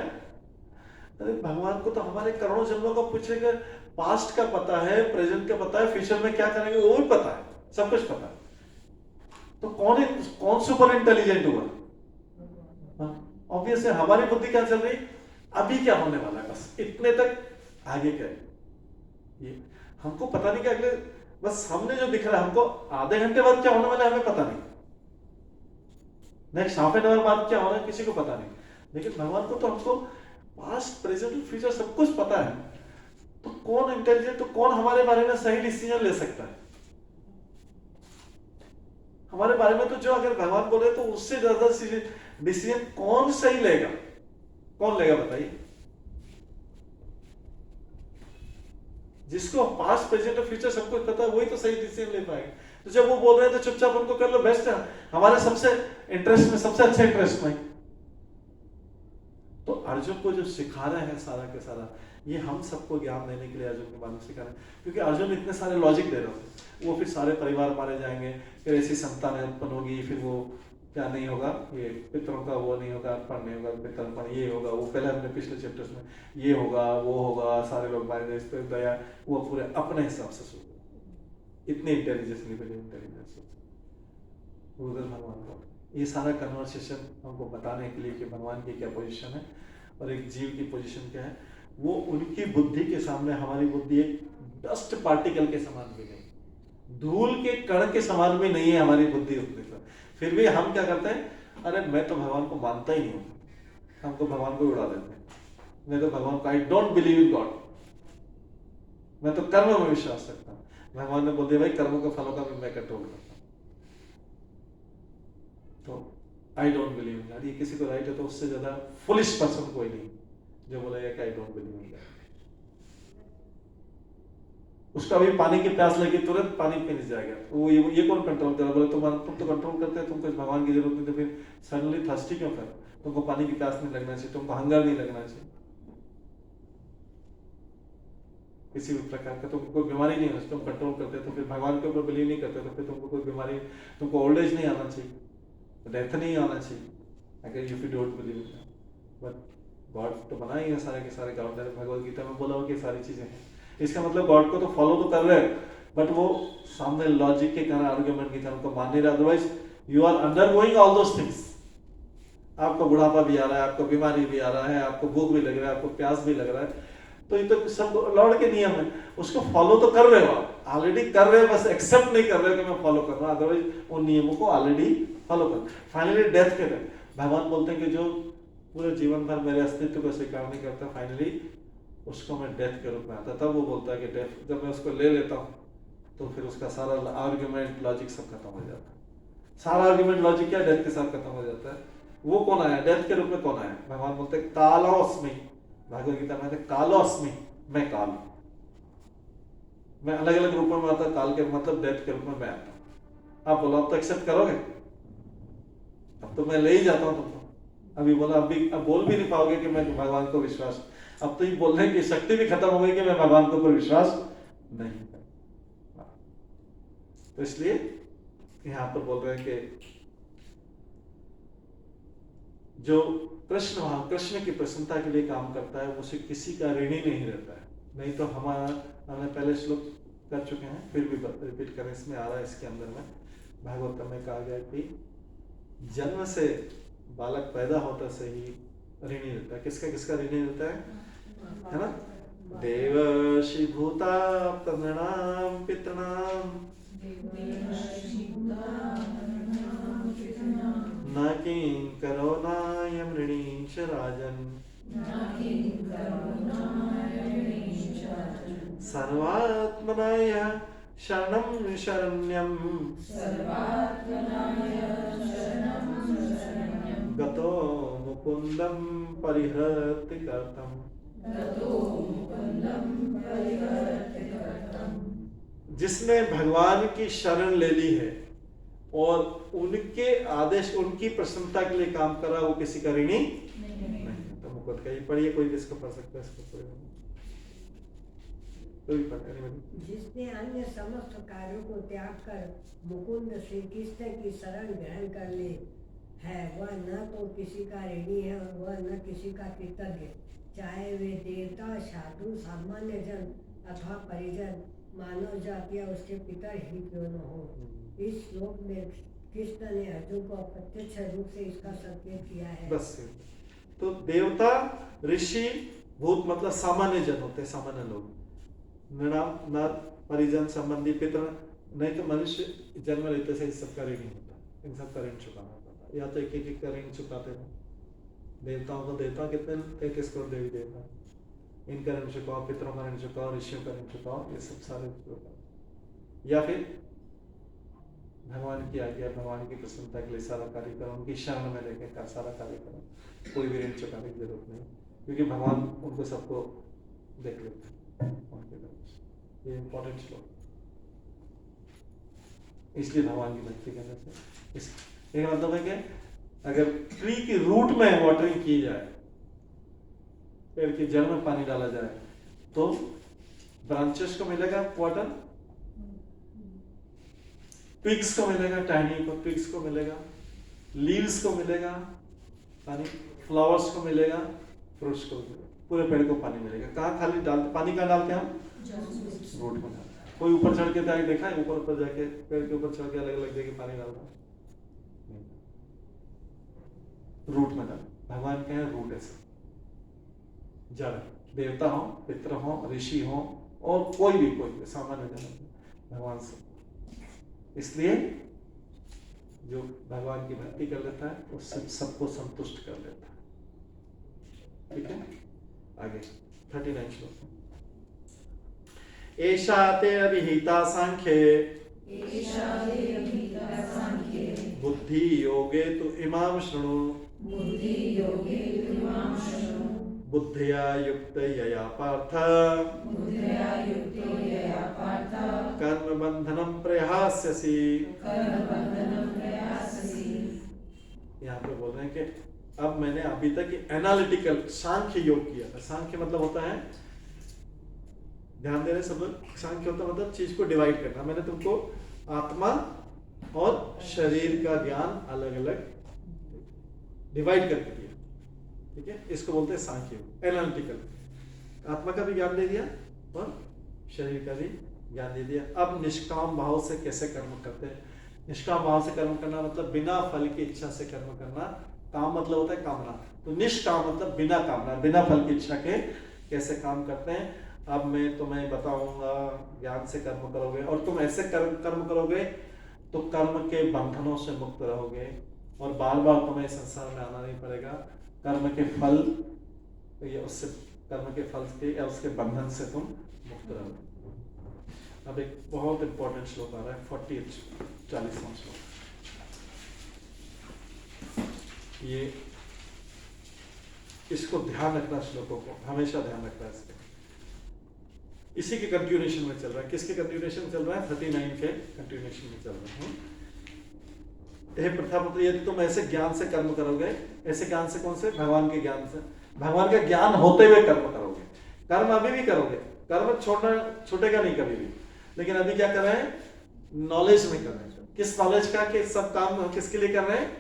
अरे भगवान को तो हमारे करोड़ों जन्मों का पूछेगा, पास्ट का पता है, प्रेजेंट का पता है, फ्यूचर में क्या करेंगे वो भी पता है, सब कुछ पता है। तो कौन सुपर इंटेलिजेंट हुआ? ऑब्वियसली हमारी बुद्धि क्या चल रही, अभी क्या होने वाला है, बस इतने तक, आगे क्या है ये हमको पता नहीं। कि अगले, बस सामने जो दिख रहा है, हमको आधे घंटे बाद क्या होने वाला है हमें पता नहीं, नेक्स्ट हाफ एन आवर बाद क्या होना है किसी को पता नहीं। लेकिन भगवान को तो हमको पास्ट, प्रेजेंट, फ्यूचर सब कुछ पता है। तो कौन इंटेलिजेंट, तो कौन हमारे बारे में सही डिसीजन ले सकता है? हमारे बारे में तो जो अगर भगवान बोले तो उससे ज्यादा डिसीजन कौन सही लेगा? कौन लेगा बताइए? जिसको पास्ट, प्रेजेंट और फ्यूचर सब कुछ पता है वही तो सही डिसीजन ले पाएगा। तो जब वो बोल रहे हैं तो चुपचाप उनको कर लो, बेस्ट है हमारे सबसे इंटरेस्ट में, सबसे अच्छे इंटरेस्ट में। तो अर्जुन को जो सिखा रहे हैं सारा के सारा, ये हम सबको ज्ञान देने के लिए अर्जुन के बारे में सिखा रहे हैं। क्योंकि अर्जुन इतने सारे लॉजिक दे रहे हैं, वो फिर सारे परिवार मारे जाएंगे, फिर ऐसी संतान उत्पन्न होगी, फिर वो क्या नहीं होगा, ये पितरों का वो नहीं होगा, अर्पण नहीं होगा, पितरपण ये होगा, वो पहले हमने पिछले चैप्टर्स में ये होगा, वो होगा, सारे लोग मारेंगे, इस पर दया, वो पूरे अपने हिसाब से सोच, इतनी इंटेलिजेंसली बड़ी इंटेलिजेंस उधर भगवान का। ये सारा कन्वर्सेशन हमको बताने के लिए कि भगवान की क्या पोजीशन है और एक जीव की पोजीशन क्या है। वो उनकी बुद्धि के सामने हमारी बुद्धि एक डस्ट पार्टिकल के समान भी नहीं, धूल के कण के समान भी नहीं है हमारी बुद्धि उतनी। फिर भी हम क्या करते हैं, अरे मैं तो भगवान को मानता ही नहीं हूँ, हमको भगवान को उड़ा देते हैं। मैं तो भगवान को, I don't believe in God, मैं तो कर्म में विश्वास रखता हूँ। भगवान ने बोल दिया भाई कर्मों के फलों का भी मैं कंट्रोल करता हूँ, तो I don't believe in God. ये किसी को राइट है तो उससे ज्यादा फुलिश पर्सन कोई नहीं जो बोलेगा कि I don't believe in God. उसका भी पानी की प्यास लगी, तुरंत पानी पी नहीं जाएगा। वो ये कौन कंट्रोल करेगा? बोले तुम तो कंट्रोल करते हैं, तुमको भगवान की जरूरत नहीं, तो फिर सडनली थर्स्टी क्यों कर? तुमको पानी की प्यास नहीं लगना चाहिए, तुमको हंगर नहीं लगना चाहिए, किसी भी प्रकार का तुमको कोई बीमारी नहीं होनी, तुम कंट्रोल करते हो तो फिर भगवान के ऊपर बिलीव नहीं करते तो फिर तुमको कोई बीमारी, तुमको ओल्ड एज नहीं आना चाहिए, डेथ नहीं आना चाहिए अगर you don't believe in. But God तो बना ही है सारे के सारे, गॉड ने भगवद गीता में बोला हो कि सारी चीजें हैं। इसका मतलब गॉड को तो फॉलो तो कर रहे हैं, बट वो सामने लॉजिक के कारण, आर्गुमेंट के कारण को मान नहीं रहा। Otherwise you are undergoing all those things. आपको बुढ़ापा भी आ रहा है, आपको बीमारी भी आ रहा है, आपको भूख भी लग रहा है, आपको प्यास भी लग रहा है, तो ये तो सब लॉर्ड के नियम है। उसको फॉलो तो कर रहे हो, आप ऑलरेडी कर रहे हो, बस एक्सेप्ट नहीं कर रहे हो कि मैं फॉलो कर रहा हूँ। अदरवाइज उन नियमों को ऑलरेडी फॉलो कर। फाइनली डेथ के दिन भगवान बोलते हैं कि जो पूरे जीवन भर मेरे अस्तित्व को स्वीकार नहीं करता, फाइनली उसको मैं डेथ के रूप में आता। तब वो बोलता है कि डेथ, जब मैं उसको ले लेता हूँ तो फिर उसका सारा आर्ग्यूमेंट लॉजिक सब खत्म हो जाता है। सारा आर्ग्यूमेंट लॉजिक क्या डेथ के साथ खत्म हो जाता है। वो कौन आया डेथ के रूप में? कौन आया? भगवान बोलते हैं कालोस्मि, भगवद गीता में कालोस्मि, मैं काल, मैं अलग अलग रूपों में आता। काल के मतलब डेथ के रूप में मैं आता हूँ। आप बोलो अब तो एक्सेप्ट करोगे? अब तो मैं ले ही जाता हूँ तुमको, अभी बोला, अब बोल भी नहीं पाओगे कि मैं भगवान को विश्वास, अब तो ये बोल रहे हैं कि शक्ति भी खत्म हो गई कि मैं भगवान के ऊपर विश्वास नहीं करता। तो इसलिए यहाँ पर बोल रहे हैं कि जो कृष्ण की प्रसन्नता के लिए काम करता है उसे किसी का ऋणी नहीं रहता है। नहीं तो हमने पहले श्लोक कर चुके हैं, फिर भी रिपीट करें, इसमें आ रहा है इसके अंदर में भागवत में कहा गया कि जन्म से बालक पैदा होता से ही ऋणी रहता है। किसका किसका ऋणी रहता है ना? देवर्षि भूता तनृणाम पितृणाम न किंकरो नायम ऋणीश राजन सर्वात्मनाय शरणं शरण्यं गतो मुकुंदं परिहृत्य कर्तम्। जिसने भगवान की शरण ले ली है और उनके आदेश, उनकी प्रसन्नता के लिए काम करा, वो किसी का ऋणी नहीं। तो मुकुंद का ये पढ़िए, कोई किसको पढ़ सकता है इसको? कोई पढ़ नहीं। जिसने अन्य समस्त कार्यों को त्याग कर मुकुंद श्री कृष्ण की शरण ग्रहण कर ली है, वह न तो किसी का ऋणी है और वह न किसी का कृतज्ञ, चाहे वे देवता, साधु, सामान्य जन अथवा परिजन, मानव जाति या उसके पितर ही क्यों न हो। इस श्लोक में कृष्ण ने अर्जुन को अप्रत्यक्ष रूप से इसका संकेत किया है। बस तो देवता, ऋषि, भूत मतलब सामान्य जन होते हैं, सामान्य लोग, नृणाम, नर, परिजन, संबंधी, पितर। नहीं तो मनुष्य जन्म लेते से इस सबका ऋण होता, इन सबका ऋण चुकाना पड़ता, या तो एक एक का ऋण चुकाते थे। देवताओं को देवता कितने, 33 करोड़ देवी देवता, इनका ऋण चुकाओ, पितरों का ऋण चुकाओ, ऋषियों का ऋण चुकाओ, ये सब सारे चुकाओ। या फिर भगवान की आज्ञा, भगवान की प्रसन्नता के लिए सारा कार्य करो, उनकी शरण में लेकर सारा कार्य करो, कोई भी ऋण चुकाने की जरूरत नहीं, क्योंकि भगवान उनको सबको देख लेते हैं। ये इम्पोर्टेंट श्लोक, इसलिए भगवान की भक्ति करने से एक मतलब है कि अगर ट्री की रूट में वाटरिंग की जाए, पेड़ की जड़ में पानी डाला जाए, तो ब्रांचेस को मिलेगा वाटर, ट्विग्स को मिलेगा, टहनी को, ट्विग्स को मिलेगा, लीव्स को मिलेगा पानी, फ्लावर्स को मिलेगा, फ्रूट्स को मिलेगा, पूरे पेड़ को पानी मिलेगा। कहाँ खाली पानी कहाँ डालते हैं हम? रूट में डालते हैं। कोई ऊपर चढ़ के जाके देखा है? ऊपर जाके पेड़ के ऊपर चढ़ के अलग अलग जगह पानी डालता है? रूट में डाल। भगवान के हैं रूट ऐसा, जड़, देवता हो, पितर हो, ऋषि हो, और कोई भी सामान्य जन भगवान से। इसलिए जो भगवान की भक्ति कर लेता है वो सबको संतुष्ट कर लेता है। ठीक है, आगे 39 श्लोक। एषा ते अभिहिता सांख्ये बुद्धि योगे तु इमां शृणु बुद्धिया युक्त यया पार्थ कर्म बंधनम प्रयास्यसि। यहाँ पे बोल रहे हैं कि अब मैंने अभी तक एनालिटिकल सांख्य योग किया था। सांख्य मतलब होता है, ध्यान दे रहे सब लोग, सांख्य होता मतलब चीज को डिवाइड करना। मैंने तुमको आत्मा और शरीर का ज्ञान अलग अलग डिवाइड करके दिया। ठीक है, इसको बोलते हैं सांख्य योग, एनालिटिकल। आत्मा का भी ज्ञान दे दिया और शरीर का भी ज्ञान दे दिया। अब निष्काम भाव से कैसे कर्म करते हैं। निष्काम भाव से कर्म करना मतलब बिना फल की इच्छा से कर्म करना। काम मतलब होता है कामना, तो निष्काम मतलब बिना कामना, बिना फल की इच्छा के कैसे काम करते हैं। अब मैं तुम्हें बताऊंगा, ज्ञान से कर्म करोगे और तुम ऐसे कर्म करोगे तो कर्म के बंधनों से मुक्त रहोगे और बार बार तुम्हें संसार में आना नहीं पड़ेगा। कर्म के फल या उससे, कर्म के फल के या उसके बंधन से तुम मुक्त रहोगे। अब एक बहुत इंपॉर्टेंट श्लोक आ रहा है 40वां श्लोक। ये इसको ध्यान रखना, श्लोकों को हमेशा ध्यान रखना। इसके इसी के कंटिन्यूएशन में चल रहा है। किसके कंटिन्यूएशन में चल रहा है? 39 के कंटिन्यूएशन में चल रहा है। हे प्रथापुत्र, यदि तुम ऐसे ज्ञान से कर्म करोगे, ऐसे ज्ञान से कौन से? भगवान के ज्ञान से, भगवान का ज्ञान होते हुए कर्म करोगे। कर्म अभी भी करोगे, कर्म छूटेगा नहीं कभी भी, लेकिन अभी क्या कर रहे हैं? नॉलेज में कर रहे हैं। किस नॉलेज का? कि सब काम हम किसके लिए कर रहे हैं?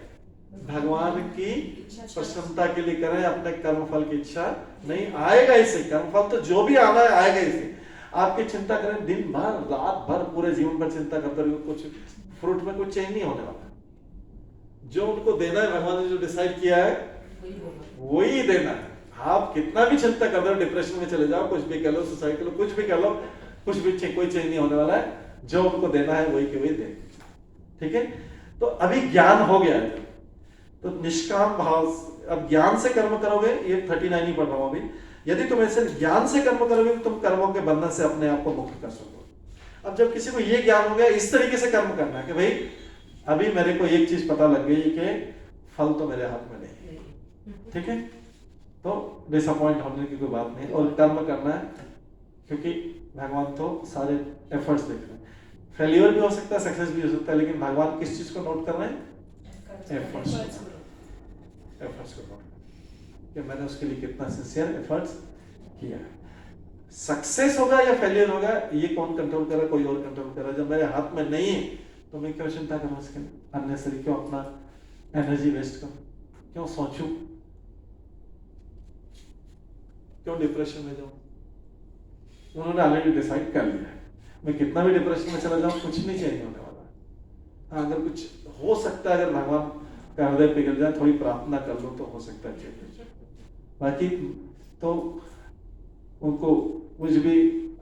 भगवान की प्रसन्नता के लिए कर रहे हैं, अपने कर्म फल की इच्छा नहीं। आएगा इसे कर्म फल, तो जो भी आना है आएगा इसे। आपकी चिंता करें दिन भर रात भर पूरे जीवन भर चिंता करते रहे, कुछ फ्रूट में कुछ चेंज नहीं होने वाला। जो उनको देना है, भगवान ने जो डिसाइड किया है वही देना है। आप कितना भी चिंता कर रहे हो, डिप्रेशन में चले जाओ, कुछ भी कर लो, सुसाइड कर लो, कुछ भी कर लो, कुछ भी कोई चेंज नहीं होने वाला है। जो उनको देना है वही के वही दे। ठीक है, तो अभी ज्ञान हो गया है, तो निष्काम भाव, अब ज्ञान से कर्म करोगे। ये 39 ही पढ़ रहा हूं अभी। यदि तुम ऐसे ज्ञान से कर्म करोगे तो तुम कर्मों के बंधन से अपने आप को मुक्त कर सकोगे। अब जब किसी को ये ज्ञान हो गया, इस तरीके से कर्म करना है कि भाई अभी मेरे को एक चीज पता लग गई कि फल तो मेरे हाथ में नहीं, ठीक है, तो डिसअपॉइंट होने की कोई बात नहीं, और कर्म करना है, क्योंकि भगवान तो सारे एफर्ट्स देख रहे हैं। फेलियर भी हो सकता है, सक्सेस भी हो सकता है, लेकिन भगवान किस चीज को नोट कर रहे हैं? एफर्ट्स को नोट कि मैंने उसके लिए कितना सिंसियर एफर्ट्स किया है। सक्सेस होगा या फेलियर होगा ये कौन कंट्रोल कर रहा है? कोई और कंट्रोल कर रहा है। जब मेरे हाथ में नहीं है तो मैं क्यों चिंता करूं उसके लिए? अननेसेसरी क्यों अपना एनर्जी वेस्ट करूं? क्यों सोचूं? क्यों डिप्रेशन में जाऊं? उन्होंने ऑलरेडी डिसाइड कर लिया है, मैं कितना भी डिप्रेशन में चला जाऊं कुछ नहीं चेंज होने वाला। हाँ, अगर कुछ हो सकता है, अगर भगवान का हृदय पिघल जाए, थोड़ी प्रार्थना कर लो तो हो सकता है चेंज। बाकी तो उनको कुछ भी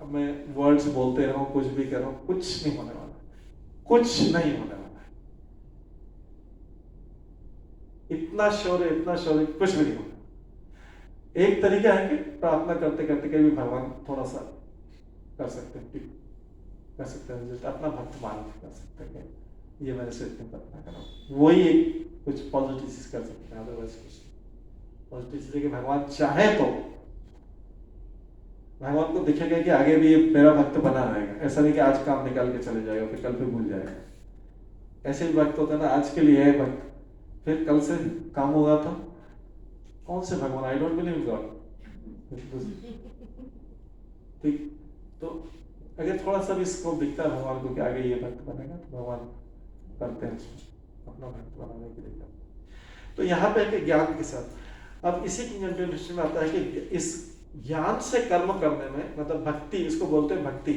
मैं वर्ड्स बोलते रहूं, कुछ भी कर रहा हूं, कुछ नहीं होने वाला, कुछ नहीं होने वाला। इतना श्योर है, इतना श्योर है, कुछ भी नहीं होना। एक तरीका है कि प्रार्थना करते करते कभी भगवान थोड़ा सा कर सकते हैं, अपना भक्त मान कर सकते हैं, ये मैंने से इतनी प्रार्थना करा, वही एक कुछ पॉजिटिव चीज कर सकते हैं। अदरवाइज कुछ पॉजिटिव चीज कि भगवान चाहे तो भगवान को दिखेगा कि आगे भी ये मेरा भक्त बना रहेगा। ऐसा नहीं कि आज काम निकाल के चले जाएगा फिर कल फिर भूल जाएगा। ऐसे भी भक्त होता है ना, आज के लिए है भक्त, फिर कल से काम होगा तो कौन से भगवान? I don't believe in God. ठीक, तो अगर थोड़ा सा भी स्कोप दिखता है भगवान को कि आगे ये भक्त बनेगा, तो भगवान करते हैं अपना भक्त बनाने के लिए। तो यहाँ पे है कि ज्ञान के साथ, अब इसी की कंटिन्यूएशन में आता है कि इस ज्ञान से कर्म करने में, मतलब भक्ति, इसको बोलते हैं भक्ति,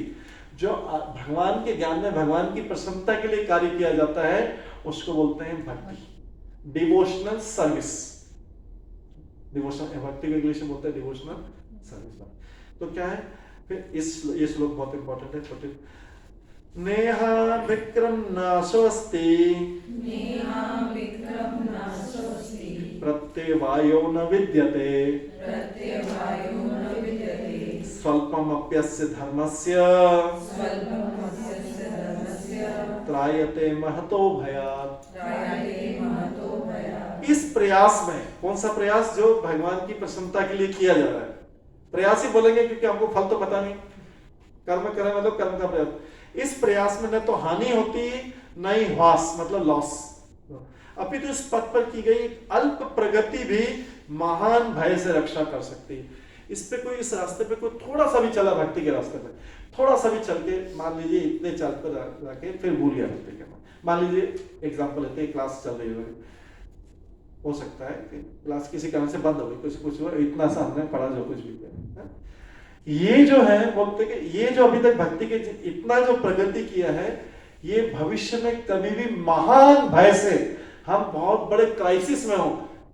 जो भगवान के ज्ञान में भगवान की प्रसन्नता के लिए कार्य किया जाता है उसको बोलते हैं भक्ति, डिवोशनल सर्विस। डिवोशनल भक्ति को इंग्लिश में बोलते हैं डिवोशनल सर्विस। तो क्या है फिर ये श्लोक बहुत इंपॉर्टेंट है, छोटे। नेहा विक्रम नाशोस्ति प्रत्यवायो न विद्यते स्वल्पमप्यस्य धर्मस्य त्रायते महतो भयात्। इस प्रयास में, कौन सा प्रयास? जो भगवान की प्रसन्नता के लिए किया जा रहा है। प्रयास ही बोलेंगे क्योंकि हमको फल तो पता नहीं, कर्म करें मतलब कर्म का प्रयास। इस प्रयास में न तो हानि होती न ही ह्रास मतलब लॉस, अपितु इस पथ पर की गई अल्प प्रगति भी महान भय से रक्षा कर सकती है। इस पे कोई, इस रास्ते पे कोई थोड़ा सा भी चला, भक्ति के रास्ते पे थोड़ा सा भी चल के, मान लीजिए इतने चाल पर जाके फिर भूल गया भक्ति के, मान लीजिए एग्जाम्पल लेते हैं, क्लास चल रही हो सकता है कि क्लास किसी कारण से बंद हो गई, कुछ हुआ, इतना सा हमने पढ़ा जो कुछ भी किया, ये जो है बोलते कि ये जो अभी तक भक्ति के इतना जो प्रगति किया है, ये भविष्य में कभी भी महान भय से, हम बहुत बड़े क्राइसिस में हो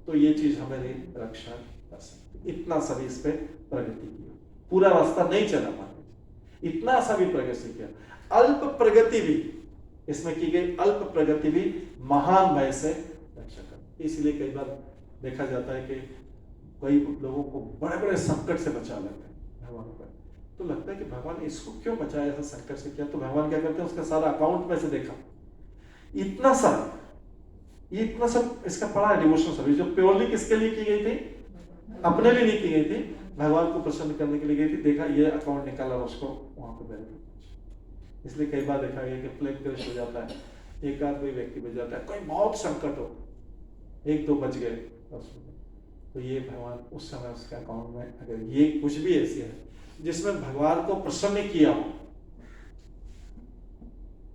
तो ये चीज हमें रक्षा कर सकती। इतना सा भी इस पे प्रगति किया, पूरा रास्ता नहीं चला, मान लीजिए इतना सा भी प्रगति किया, अल्प प्रगति भी इसमें की गई, अल्प प्रगति भी महान भय से रक्षा कर। इसलिए कई बार देखा जाता है कि कई लोगों को बड़े बड़े संकट से बचा लेते हैं भगवान पर, तो लगता है कि भगवान इसको क्यों बचाया ऐसा संकट से, क्या? तो भगवान क्या करते हैं, उसका सारा अकाउंट में से देखा, इतना सा, ये इतना सब इसका पड़ा है डिवोशनल सर्विस, जो प्योरली किसके लिए की गई थी? अपने लिए नहीं की गई थी, भगवान को प्रसन्न करने के लिए गई थी। देखा ये अकाउंट निकाला, उसको वहां पर बेनिफिट। इसलिए कई बार देखा गया कि फ्लैग क्रश हो जाता है, एक आध कोई व्यक्ति बच जाता है, कोई बहुत संकट हो, 1-2 बच गए, तो ये भगवान उस समय उसके अकाउंट में अगर ये कुछ भी ऐसी है जिसमें भगवान को प्रसन्न किया हो,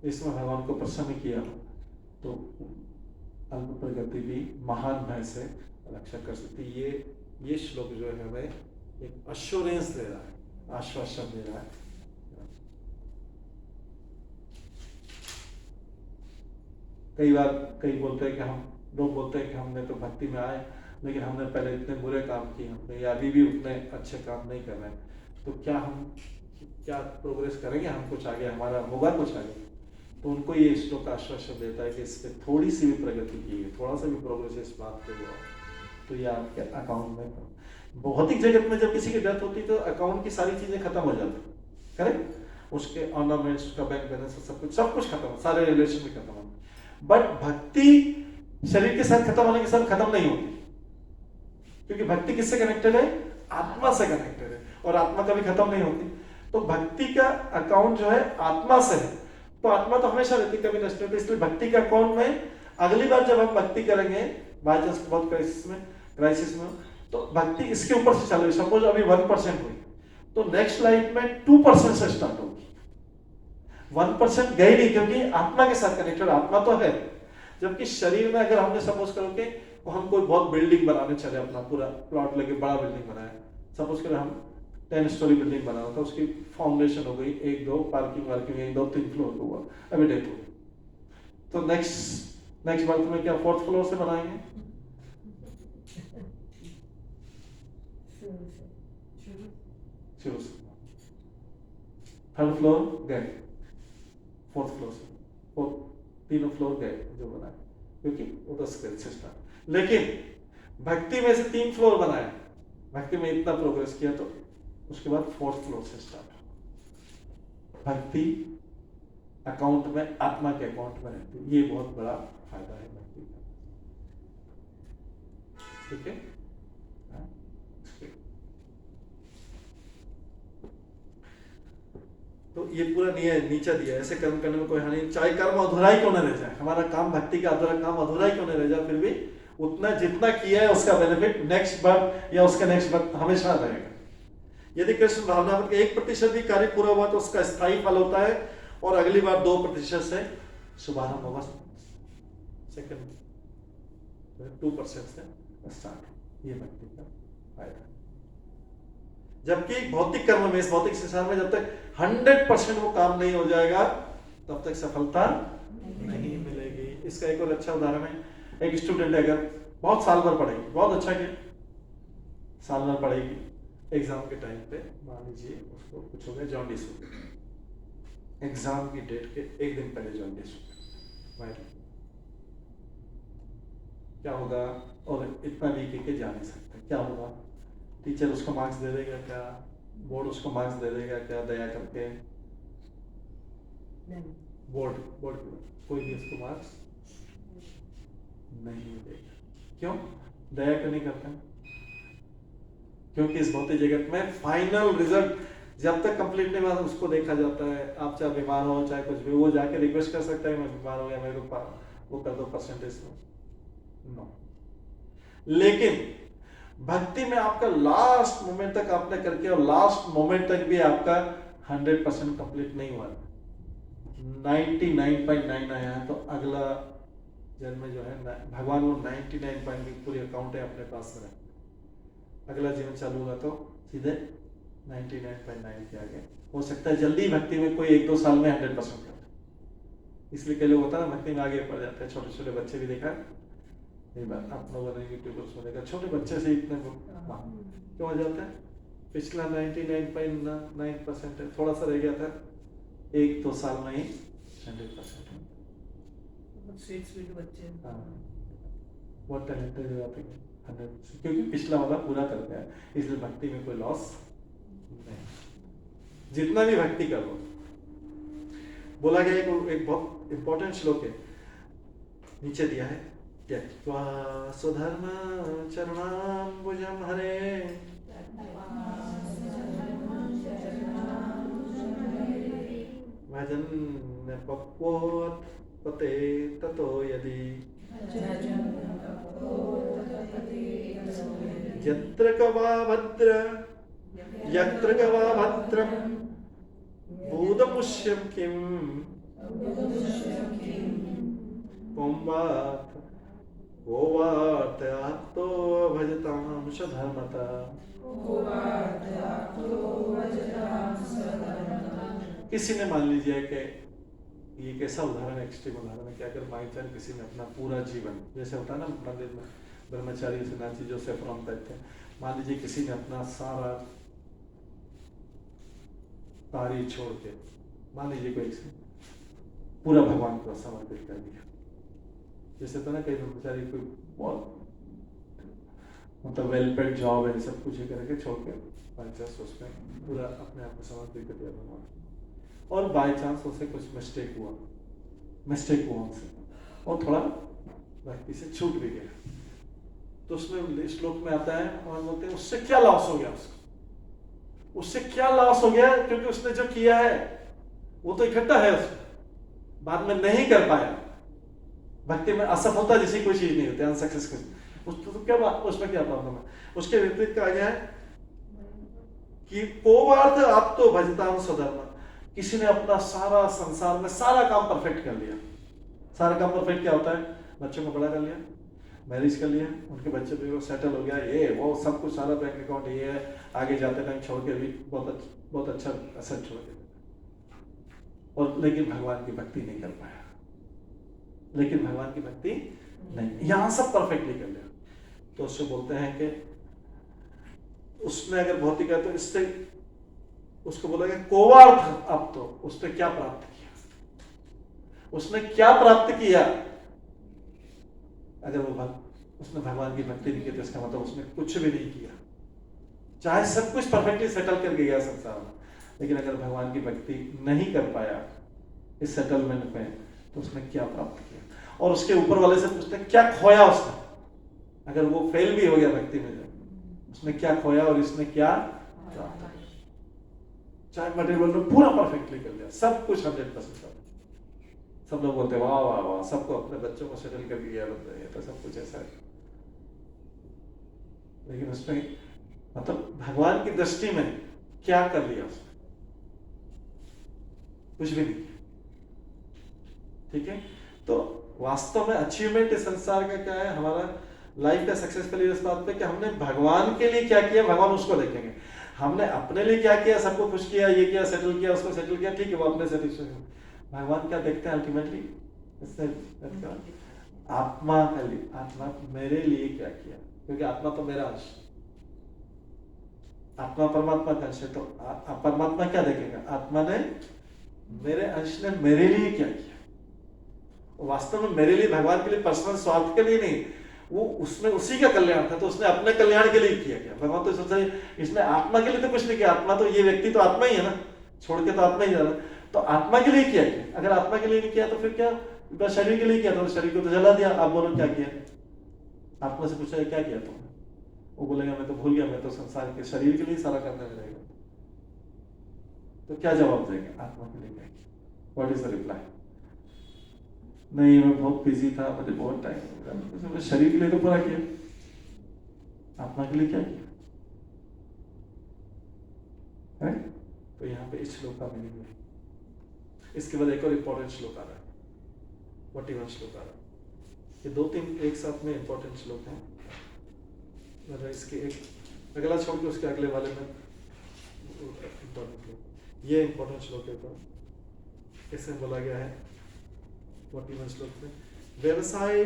इसमें भगवान को प्रसन्न किया हो, तो अल्प प्रगति भी महान भय से रक्षा कर सकती है। ये श्लोक जो है हमें एक अश्योरेंस दे रहा है, आश्वासन दे रहा है। कई बार कई बोलते हैं कि लोग बोलते हैं कि हमने तो भक्ति में आए लेकिन हमने पहले इतने बुरे काम किए, हमने या अभी भी उतने अच्छे काम नहीं कर रहे हैं, तो क्या प्रोग्रेस करेंगे, हम कुछ आगे, हमारा होगा कुछ आगे? तो उनको ये श्लोक का आश्वासन देता है कि इस पर थोड़ी सी भी प्रगति की है, थोड़ा सा भी प्रोग्रेस इस बात पे हुआ तो ये आपके अकाउंट में। भौतिक जगत में जब किसी की डेथ होती है तो अकाउंट की सारी चीजें खत्म हो जाती है, करेक्ट? उसके ऑर्नामेंट्स, उसका बैंक बैलेंस, सब कुछ खत्म, सारे रिलेशन भी खत्म होते। बट भक्ति शरीर के साथ खत्म होने के साथ खत्म नहीं होती, क्योंकि भक्ति किससे कनेक्टेड है? आत्मा से कनेक्टेड है, और आत्मा कभी खत्म नहीं होती। तो भक्ति का अकाउंट जो है आत्मा से है, तो आत्मा तो हमेशा रहती, कभी नष्ट नहीं होती। इसलिए भक्ति के अकाउंट में अगली बार जब हम भक्ति करेंगे, बाई चांस बहुत क्राइसिस में, तो भक्ति इसके ऊपर से चल रही, सपोज अभी 1% हुई, तो नेक्स्ट लाइफ में 2% से स्टार्ट होगी। 1% गई नहीं, क्योंकि आत्मा के साथ कनेक्टेड आत्मा तो है। जबकि शरीर में अगर हमने सपोज करो कि हम कोई बहुत बिल्डिंग बनाने चले, अपना पूरा प्लॉट लेके बड़ा बिल्डिंग बनाया, सपोज करो हम 10 स्टोरी बिल्डिंग बना था, उसकी फाउंडेशन हो गई, 1-2 पार्किंग 1-2-3 फ्लोर हुआ, अभी डेथ हो गई, तो नेक्स्ट मंथ में क्या 4th फ्लोर से बनाएंगे? शुरू से 3rd फ्लोर गए, 4th फ्लोर से, 3 फ्लोर गए जो बनाए, क्योंकि वो 10 से स्टार्ट। लेकिन भक्ति में से 3 फ्लोर बनाया, भक्ति में इतना प्रोग्रेस किया, तो उसके बाद 4th फ्लोर से स्टार्ट। भक्ति अकाउंट में, आत्मा के अकाउंट में रहती है, ये बहुत बड़ा फायदा है भक्ति का। ठीक है, तो ये पूरा नीचा दिया, ऐसे कर्म करने में कोई हानि, चाहे कर्म अधूरा ही क्यों न रह जाए, हमारा काम भक्ति का अधूरा काम अधूरा ही क्यों न रह जाए, फिर भी उतना जितना किया है उसका बेनिफिट नेक्स्ट बर्थ या उसके नेक्स्ट बर्थ हमेशा रहेगा। यदि कृष्ण भावना में 1% भी कार्य पूरा हुआ तो उसका स्थायी फल होता है, और अगली बार 2% से शुभारंभ होगा, सेकंड 2% से स्टार्ट। ये भक्ति का फायदा। जबकि भौतिक कर्म में, इस भौतिक संसार में जब तक 100% वो काम नहीं हो जाएगा तब तक सफलता नहीं मिलेगी। इसका एक और अच्छा उदाहरण है, एक स्टूडेंट अगर बहुत साल भर पढ़ेगी, बहुत अच्छा किया, साल भर पढ़ेगी, एग्जाम के टाइम पे मान लीजिए उसको कुछ हो गया, जॉन्डिस हो गया, एग्जाम की डेट के 1 दिन पहले जॉन्डिस हो गया, क्या होगा? और इतना वीक है कि जा नहीं सकता, क्या होगा? टीचर उसको मार्क्स दे देगा क्या? बोर्ड उसको मार्क्स दे देगा क्या दया करके? बोर्ड कोई भी उसको मार्क्स नहीं देगा। क्यों? दया क्यों नहीं करता? क्योंकि इस भौतिक जगत में फाइनल रिजल्ट जब तक कंप्लीट नहीं हुआ उसको देखा जाता है। आप चाहे बीमार हो चाहे कुछ भी, वो जाके रिक्वेस्ट कर सकता है मैं बीमार हो गया, मेरे को वो कर दो परसेंटेज नो। लेकिन भक्ति में आपका लास्ट मोमेंट तक आपने करके, और लास्ट मोमेंट तक भी आपका 100% कंप्लीट नहीं हुआ, 99.9 आया है, तो अगला जन्म जो है भगवान वो 99 पूरी अकाउंट है अपने पास में, अगला जीवन चालू होगा तो सीधे 99.9 के आगे। हो सकता है जल्दी भक्ति में कोई 1-2 साल में 100% कर, इसलिए कई लोग होता है ना भक्ति में आगे पड़ जाते हैं। छोटे छोटे बच्चे भी देखा एक बार आप लोगों ने यूट्यूब पर देखा, छोटे बच्चे से इतने क्यों हो जाता है? पिछला 99.9% है, थोड़ा सा रह गया था, 1-2 साल में ही 100%। बच्चे बहुत टैलेंटेड हो जाते हैं 100%, क्योंकि पिछला वाला पूरा करते हैं, इसलिए भक्ति में कोई लॉस नहीं। जितना भी भक्ति करो, बोला गया एक बहुत इंपॉर्टेंट श्लोक है, नीचे दिया है, त्यक्त्वा स्वधर्म चरणाम्बुजं हरे भजन् पक्वोत् पते ततो यदि यत्र कवा भद्र यत्र कवा भद्रम बोधमुष्यं किम कोम्बात गोवार्थ आत्तो भजताम स्वधर्मता। किसी ने मान लीजिए कि ये कैसा उदाहरण, एक्सट्रीम उदाहरण है कि अगर बाई चांस किसी ने अपना पूरा जीवन, जैसे होता है ना मंदिर में ब्रह्मचारी सन्यासी जो सेफ्रॉन पहनते हैं, मान लीजिए किसी ने अपना सारा तारी छोड़ के, मान लीजिए कोई से पूरा भगवान को समर्पित कर दिया, जैसे तो ना कई ब्रह्मचारी कोई बहुत मतलब वेल पेड जॉब है सब कुछ करके छोड़ के बाई चांस उसमें पूरा अपने आप को समर्पित कर दिया भगवान, और बाई चांस उसे कुछ मिस्टेक हुआ उनसे और थोड़ा भक्ति से छूट भी गया, तो उसमें श्लोक में आता है और बोलते हैं उससे क्या लॉस हो गया, उससे क्या लॉस हो गया, क्योंकि उसने जो किया है वो तो इकट्ठा है, उसमें बाद में नहीं कर पाया। भक्ति में असफलता जैसी कोई चीज नहीं होती, अनसक्सेस तो क्या बात, उसमें क्या प्रॉब्लम है। उसके विपरीत कहा गया है कि कोवार्थ आप तो भजताम स्वधर्म, किसी ने अपना सारा संसार में सारा काम परफेक्ट कर लिया। सारा काम परफेक्ट क्या होता है, बच्चों को बड़ा कर लिया, मैरिज कर लिया, उनके बच्चे भी वो सेटल हो गया, ये वो सब कुछ, सारा बैंक अकाउंट ये है, आगे जाते टाइम छोड़ के भी बहुत अच्छा एसेट छोड़ के, और लेकिन भगवान की भक्ति नहीं कर पाया, लेकिन भगवान की भक्ति नहीं, यहां सब परफेक्टली कर लिया। तो उससे बोलते हैं कि उसने अगर भौतिक है तो इससे उसको बोला गया कोवार्थ, अब तो उसने क्या प्राप्त किया, उसने क्या प्राप्त किया। अगर वो उसने भगवान की भक्ति नहीं की तो इसका मतलब उसने कुछ भी नहीं किया, चाहे सब कुछ परफेक्टली सेटल कर गया संसार में, लेकिन अगर भगवान की भक्ति नहीं कर पाया इस सेटलमेंट में, तो उसने क्या प्राप्त किया। और उसके ऊपर वाले से पूछते क्या खोया उसने, अगर वो फेल भी हो गया भक्ति में, उसने क्या खोया और इसने क्या प्राप्त किया। चाहे मटेरियल में पूरा परफेक्टली कर लिया, सब कुछ 100%, सब लोग बोलते वाह वाह वाह, सबको अपने बच्चों को सेटल कर दिया, तो सब कुछ ऐसा है, लेकिन उसने मतलब भगवान की दृष्टि में क्या कर लिया उसने, कुछ भी नहीं। ठीक है, तो वास्तव में अचीवमेंट इस संसार का क्या है, हमारा लाइफ का सक्सेसफुल इस बात पे कि हमने भगवान के लिए क्या किया, भगवान उसको देखेंगे। हमने अपने लिए क्या किया, सबको खुश किया, ये किया, सेटल किया, उसको सेटल किया, ठीक है, वो अपने सेटिस्फेक्शन। भगवान क्या देखते हैं अल्टीमेटली, आत्मा का लिए, आत्मा मेरे लिए क्या किया, क्योंकि आत्मा तो मेरा अंश, आत्मा परमात्मा का अंश है, तो परमात्मा क्या देखेगा, आत्मा ने मेरे अंश ने मेरे लिए क्या किया। वास्तव में मेरे लिए, भगवान के लिए पर्सनल स्वार्थ के लिए नहीं, वो उसमें उसी का कल्याण था, तो उसने अपने कल्याण के लिए किया। भगवान तो सोचा इसने आत्मा के लिए तो कुछ नहीं किया, आत्मा तो ये व्यक्ति तो आत्मा ही है ना, छोड़ के तो आत्मा ही जा रहा है, तो आत्मा के लिए किया। अगर आत्मा के लिए नहीं किया तो फिर क्या, शरीर के लिए किया, तो शरीर को तो जला दिया। आप बोलो क्या किया, आत्मा से पूछा क्या किया तुमने, वो बोलेगा मैं तो भूल गया, मैं तो संसार के शरीर के लिए सारा करने में रहेगा। तो क्या जवाब देंगे, आत्मा के लिए क्या किया, व्हाट इज द रिप्लाई? नहीं मैं बहुत बिजी था, मुझे बहुत टाइम हो गया, शरीर के लिए तो पूरा किया, आत्मा के लिए क्या किया है? तो यहाँ पे इस श्लोक का मीनिंग है। इसके बाद एक और इंपॉर्टेंट श्लोक आ रहा है, 41 श्लोक आ रहा है। ये 2-3 एक साथ में इंपॉर्टेंट श्लोक हैं, मतलब इसके एक अगला छोड़ के उसके अगले वाले में इंपॉर्टेंट श्लोक, ये इंपॉर्टेंट श्लोक है। तो इसमें बोला गया है 41 श्लोक में, व्यवसाय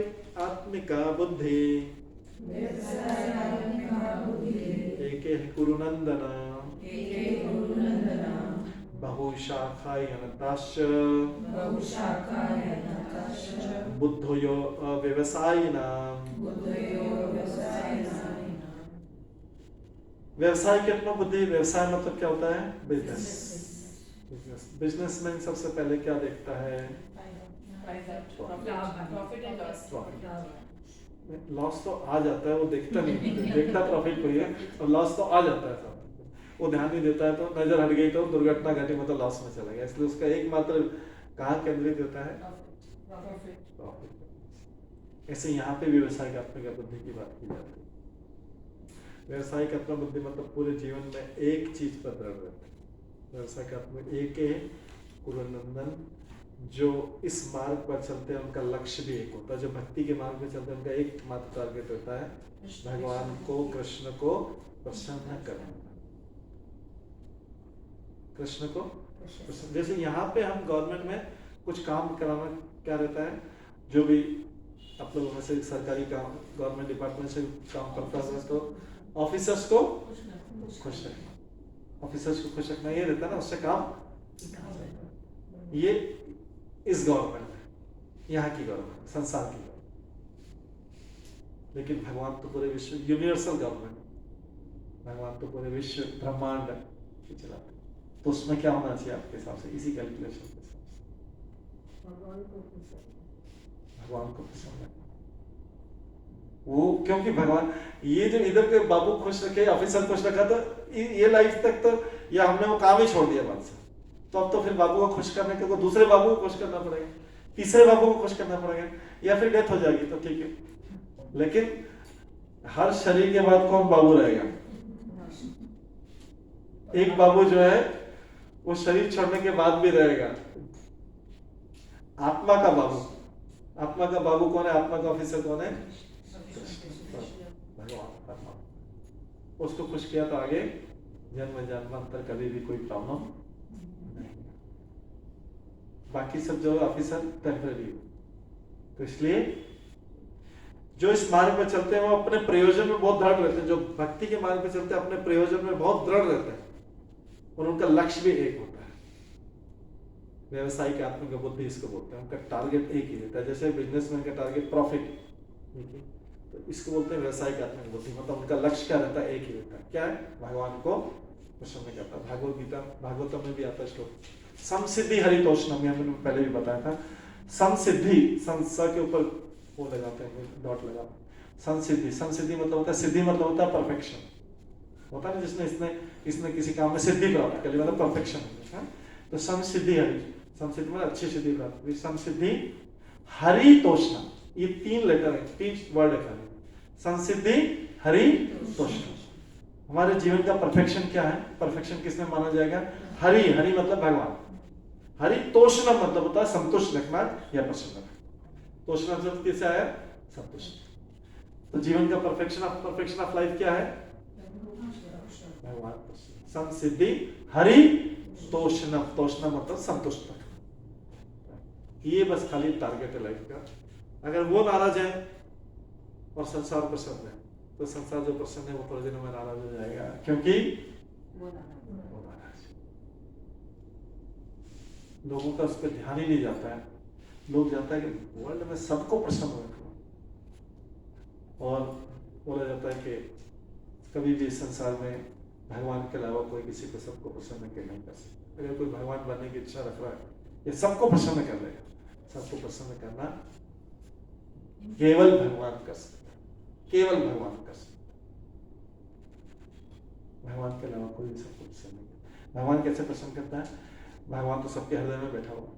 आत्मिका बुद्धि एके कुरु नंदन बहुशाखायनताश्च बुद्धयो व्यवसायिनां। व्यवसाय की अपना बुद्धि, व्यवसाय मतलब क्या होता है, बिजनेस। बिजनेसमैन सबसे पहले क्या देखता है, लॉस तो आ जाता है, वो देखता नहीं, देखता प्रॉफिट को ही है, और लॉस तो आ जाता है, वो ध्यान नहीं देता है, तो नजर हट गई तो दुर्घटना घटी, मतलब लॉस में चला गया। इसलिए उसका एकमात्र कहाँ केंद्रित होता है, प्रॉफिट। ऐसे यहाँ पे व्यवसायिक आत्मिका बुद्धि की बात की जाती है। व्यवसायिक आत्मा बुद्धि मतलब पूरे जीवन में एक चीज पर दृढ़ रहते हैं। व्यवसायिक आत्मा एक है कुरुनंदन, जो इस मार्ग पर चलते हैं उनका लक्ष्य भी एक होता है। जो भक्ति के मार्ग में चलते हैं उनका एक मात्र टारगेट होता है भगवान को, कृष्ण को प्रसन्न करना। कृष्ण को प्रसन्न, जैसे यहाँ पे हम गवर्नमेंट में कुछ काम कराना क्या रहता है, जो भी आप लोगों में से सरकारी काम गवर्नमेंट डिपार्टमेंट से काम करता है तो ऑफिसर्स को खुश रखना, ऑफिसर्स को खुश रखना ये रहता है ना, उससे काम ये इस गवर्नमेंट में, यहाँ की गवर्नमेंट, संसार की गवर्नमेंट। लेकिन भगवान तो पूरे विश्व, यूनिवर्सल गवर्नमेंट, भगवान तो पूरे विश्व ब्रह्मांड चलाते, तो उसमें क्या होना चाहिए आपके हिसाब से, इसी कैलकुलेशन के हिसाब से भगवान को पसंद है वो, क्योंकि भगवान ये जो इधर के बाबू खुश रखे, ऑफिसर खुश रखा, तो ये लाइफ तक तो या हमने वो काम ही छोड़ दिया बात से, तो अब तो फिर बाबू को खुश करने के को दूसरे बाबू को खुश करना पड़ेगा, तीसरे बाबू को खुश करना पड़ेगा, या फिर डेथ हो जाएगी तो ठीक है। लेकिन हर शरीर के बाद कौन बाबू रहेगा? एक बाबू जो है वो शरीर छोड़ने के बाद भी रहेगा, आत्मा का बाबू। आत्मा का बाबू कौन है? आत्मा का ऑफिसर कौन है? भगवान परमात्मा। उसको खुश किया तो आगे जन्म जन्मांतर कभी भी कोई प्रॉब्लम नहीं। बाकी सब जो ऑफिसर टेम्परेरी हो, तो इसलिए जो इस मार्ग पे चलते हैं वो अपने प्रयोजन में बहुत दृढ़ रहते हैं। जो भक्ति के मार्ग पे चलते हैं अपने प्रयोजन में बहुत दृढ़ रहते हैं और उनका लक्ष्य भी एक होता है। व्यवसायिक आत्मिक बुद्धि इसको बोलते हैं, उनका टारगेट एक ही रहता है। जैसे बिजनेसमैन का टारगेट प्रॉफिट, तो इसको बोलते हैं व्यवसायिक आत्मिक बुद्धि, मतलब उनका लक्ष्य क्या रहता है? एक ही रहता है। क्या है? भगवान को प्रसन्न करता है। भागवत गीता, भागवतम में भी आता है श्लोक, समसिद्धि हरितोषणम, मैंने पहले भी बताया था। समसिद्धि, संसा के ऊपर वो लगाते हैं, डॉट लगाते हैं। संसिद्धि, संसिद्धि मतलब होता है, सिद्धि मतलब होता है परफेक्शन, होता है ना, जिसने इसने किसी काम में सिद्धि प्राप्त कर ली, मतलब परफेक्शन। तो समसिद्धि हरि, समसिद्धि मतलब अच्छी सिद्धि प्राप्त हुई। समसिद्धि हरितोषणम, ये 3 लेटर है, 3 वर्ड है खाली। संसिद्धि हरितोषणम, हमारे जीवन का परफेक्शन क्या है? परफेक्शन किसमें माना जाएगा? हरि, हरि मतलब भगवान। हरितोषणम मतलब होता है संतुष्ट रखना या प्रसन्न रखना। तोषणम शब्द किससे आया? संतुष्ट। तो जीवन का परफेक्शन ऑफ लाइफ क्या है? भगवान प्रसन्न। संसिद्धि हरि तोषणम, तोषणम मतलब संतुष्ट रखना। ये बस खाली टारगेट है लाइफ का। अगर वो नाराज है और संसार प्रसन्न है, तो संसार जो प्रसन्न है वो थोड़े दिनों में नाराज हो जाएगा, क्योंकि वो नाराज। लोगों का उस पर ध्यान ही नहीं जाता है। लोग जाता है कि वर्ल्ड में सबको प्रसन्न रखो, और बोला जाता है कि कभी भी संसार में भगवान के अलावा कोई किसी को सबको प्रसन्न नहीं कर सकता। अगर कोई भगवान बनने की इच्छा रख रहा है, ये सबको प्रसन्न कर लेगा। सबको प्रसन्न करना केवल भगवान कर सकता है, केवल भगवान कर सकता है। भगवान के अलावा कोई सबको प्रसन्न नहीं करता। भगवान कैसे प्रसन्न करता है? भगवान तो सबके हृदय में बैठा हुआ,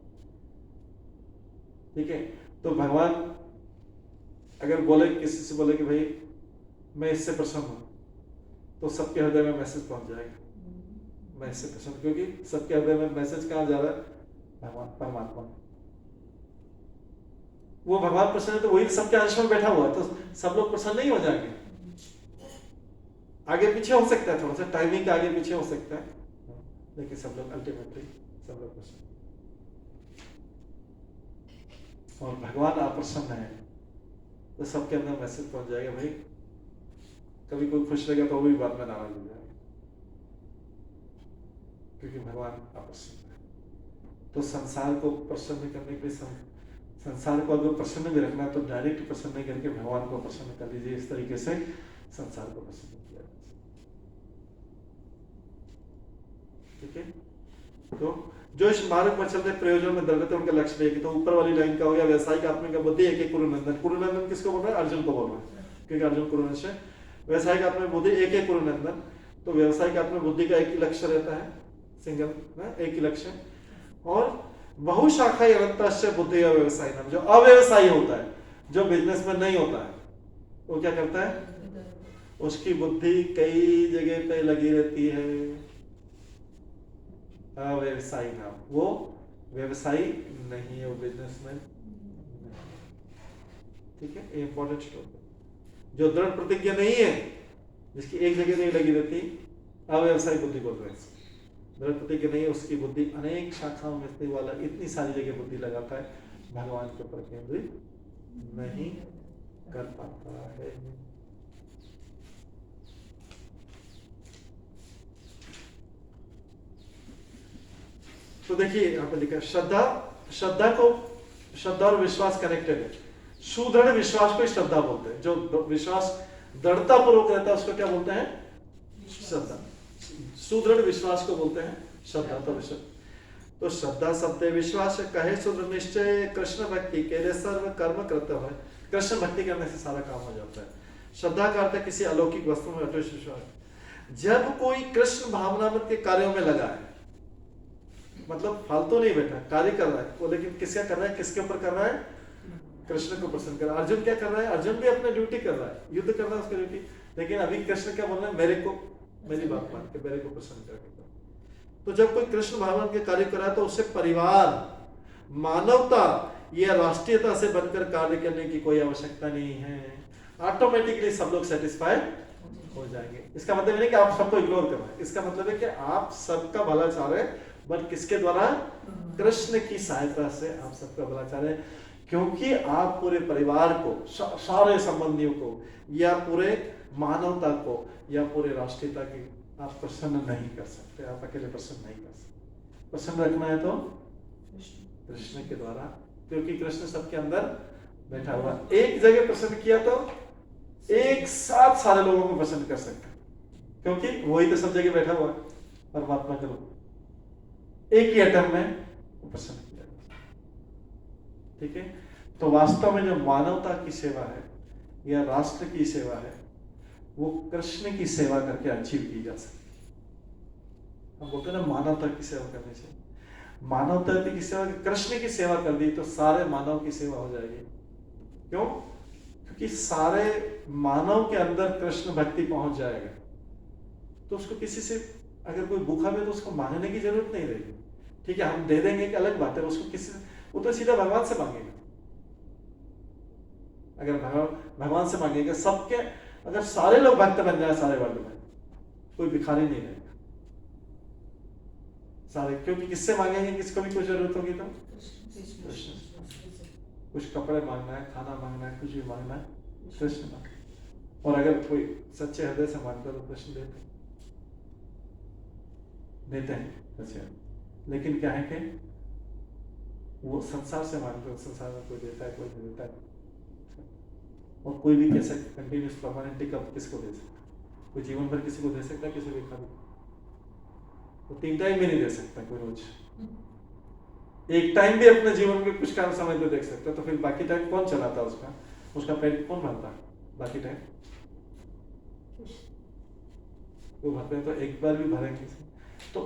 ठीक है। तो भगवान अगर बोले, किसी से बोले कि भाई मैं इससे प्रसन्न हूं, तो सबके हृदय में मैसेज पहुंच जाएगा, मैं इससे प्रसन्न, क्योंकि सबके हृदय में मैसेज कहां जा रहा है? भगवान परमात्मा। वो भगवान प्रसन्न है तो वही सबके अंश में बैठा हुआ है, तो सब लोग प्रसन्न नहीं हो जाएंगे। आगे पीछे हो सकता है, थोड़ा सा टाइमिंग का आगे पीछे हो सकता है, लेकिन सब लोग अल्टीमेटली सब लोग प्रसन्न। और भगवान अप्रसन्न है तो सबके अंदर मैसेज पहुंच जाएगा, भाई कभी कोई खुश रहेगा तो वो भी बाद में नाराज हो जाएगा, क्योंकि भगवान अप्रसन्न है। तो संसार को प्रसन्न करने के लिए, संसार को अगर प्रसन्न भी रखना है तो डायरेक्ट प्रसन्न नहीं करके भगवान को प्रसन्न कर लीजिए। इस तरीके से संसार को प्रसन्न किया जा सकता है, ठीक है। तो जो इस मार्ग पर चलते प्रयोजन में दृढ़, उनका लक्ष्य है। तो ऊपर वाली लाइन का हो गया व्यवसायिक आत्मिक बुद्धि एक एक कुरुनंदन। कुरुनंदन किसको बोल रहा है? अर्जुन को बोल रहा है, क्योंकि अर्जुन कुरुवंश है। व्यवसायिक आत्मिक बुद्धि एक एक कुरुनंदन। तो व्यवसायिक आत्मिक बुद्धि का एक ही लक्ष्य रहता है, सिंगल, एक ही लक्ष्य। और बहुशाखा यरत्तस्य बुद्धि अव्यवसायी नाम, जो अव्यवसायी होता है, जो बिजनेस में नहीं होता है, वो क्या करता है? उसकी बुद्धि कई जगह पे लगी रहती है। अव्यवसायी नाम, वो व्यवसायी नहीं है, वो बिजनेसमैन। ठीक है, ये इंपॉर्टेंट श्लोक है। जो दृढ़ प्रतिज्ञा नहीं है, जिसकी एक जगह नहीं लगी रहती, अव्यवसायी बुद्धि बोलते हैं। दृढ़ प्रतिज्ञा नहीं है, उसकी बुद्धि अनेक शाखाओं में स्थित वाला इतनी सारी जगह बुद्धि लगाता है, भगवान के ऊपर केंद्रित नहीं कर पाता है। तो देखिए यहाँ पे लिखा है श्रद्धा और विश्वास कनेक्टेड है। सुदृढ़ विश्वास को श्रद्धा बोलते हैं, जो विश्वास दृढ़ता पूर्वक रहता है उसको क्या बोलते हैं? श्रद्धा। सुदृढ़ विश्वास को बोलते हैं श्रद्धा। तो श्रद्धा शब्द विश्वास कहे सुदृढ़ निश्चय कृष्ण भक्ति के लिए सर्व कर्म करते हुए, कृष्ण भक्ति करने से सारा काम हो जाता है। श्रद्धा का अर्थ है किसी अलौकिक वस्तु में अटूट विश्वास। जब कोई कृष्ण भावनामृत के कार्यों में लगा है, मतलब फालतू नहीं बैठा, कार्य कर रहा है वो, लेकिन किसका कर रहा है? किसके ऊपर कर रहा है? कृष्ण को प्रसन्न कर रहा है। अर्जुन क्या कर रहा है? अर्जुन भी अपने ड्यूटी कर रहा है, युद्ध कर रहा है उसकी ड्यूटी, लेकिन अभी कृष्ण क्या बोल रहे हैं? मेरे को, मेरी बात मान के मेरे को प्रसन्न करके। तो जब कोई कृष्ण भावना के कार्य कर रहा है तो उससे परिवार, मानवता या राष्ट्रीयता से बनकर कार्य करने की कोई आवश्यकता नहीं है। ऑटोमेटिकली सब लोग सेटिस्फाई हो जाएंगे। इसका मतलब नहीं कि आप सबको इग्नोर कर रहे हैं, इसका मतलब है कि आप सबका भला चाह रहे हैं, बट किसके द्वारा? कृष्ण की सहायता से आप सबका भला चाह रहे हैं, क्योंकि आप पूरे परिवार को, सारे संबंधियों को, या पूरे मानवता को, या पूरे राष्ट्रीयता की आप प्रसन्न नहीं कर सकते। आप अकेले प्रसन्न नहीं कर सकते। प्रसन्न रखना है तो कृष्ण के द्वारा, क्योंकि कृष्ण सबके अंदर बैठा हुआ। एक जगह प्रसन्न किया तो एक साथ सारे लोगों को प्रसन्न कर सकते हैं, क्योंकि वही तो सब जगह बैठा हुआ है, परमात्मा के रूप। एक ही एटम में प्रसन्न किया जाता है। ठीक है, तो वास्तव में जो मानवता की सेवा है या राष्ट्र की सेवा है, वो कृष्ण की सेवा करके अचीव की जा सकती है। हम बोलते हैं ना मानवता की सेवा करने से, मानवता की सेवा, कृष्ण की सेवा कर दी तो सारे मानव की सेवा हो जाएगी। क्यों? क्योंकि सारे मानव के अंदर कृष्ण भक्ति पहुंच जाएगा, तो उसको किसी से अगर कोई भूखा भी तो उसको मांगने की जरूरत नहीं रहेगी। ठीक है, हम दे देंगे कि अलग बात है, उसको किसी, वो तो सीधा भगवान से मांगेगा। अगर भगवान से मांगेगा, सबके, अगर सारे लोग भक्त बन जाए सारे वर्ल्ड में, कोई भिखारी नहीं रहेगा सारे, क्योंकि किससे मांगेंगे? किसको भी कुछ जरूरत होगी तो कृष्ण। कुछ कपड़े मांगना है, खाना मांगना है, कुछ भी मांगना है, कृष्ण मांगना। और अगर कोई सच्चे हृदय से मांगता है तो कृष्ण देते हैं सच्चे। लेकिन क्या है कि वो संसार से मांगते हैं, संसार में कोई देता है, कोई नहीं देता है। और कोई भी कैसे कंटिन्यूस परमानेंटली कब किसको दे सकता? कोई जीवन भर किसी को दे सकता है? किसी भी खाली वो 3 टाइम भी नहीं दे सकता कोई रोज। एक टाइम भी अपने जीवन में कुछ काम समय तो देख सकता है, तो फिर बाकी टाइम कौन चलाता है उसका? उसका पेट कौन भरता है बाकी टाइम? वो भरते हैं तो एक बार भी भरे किसी। तो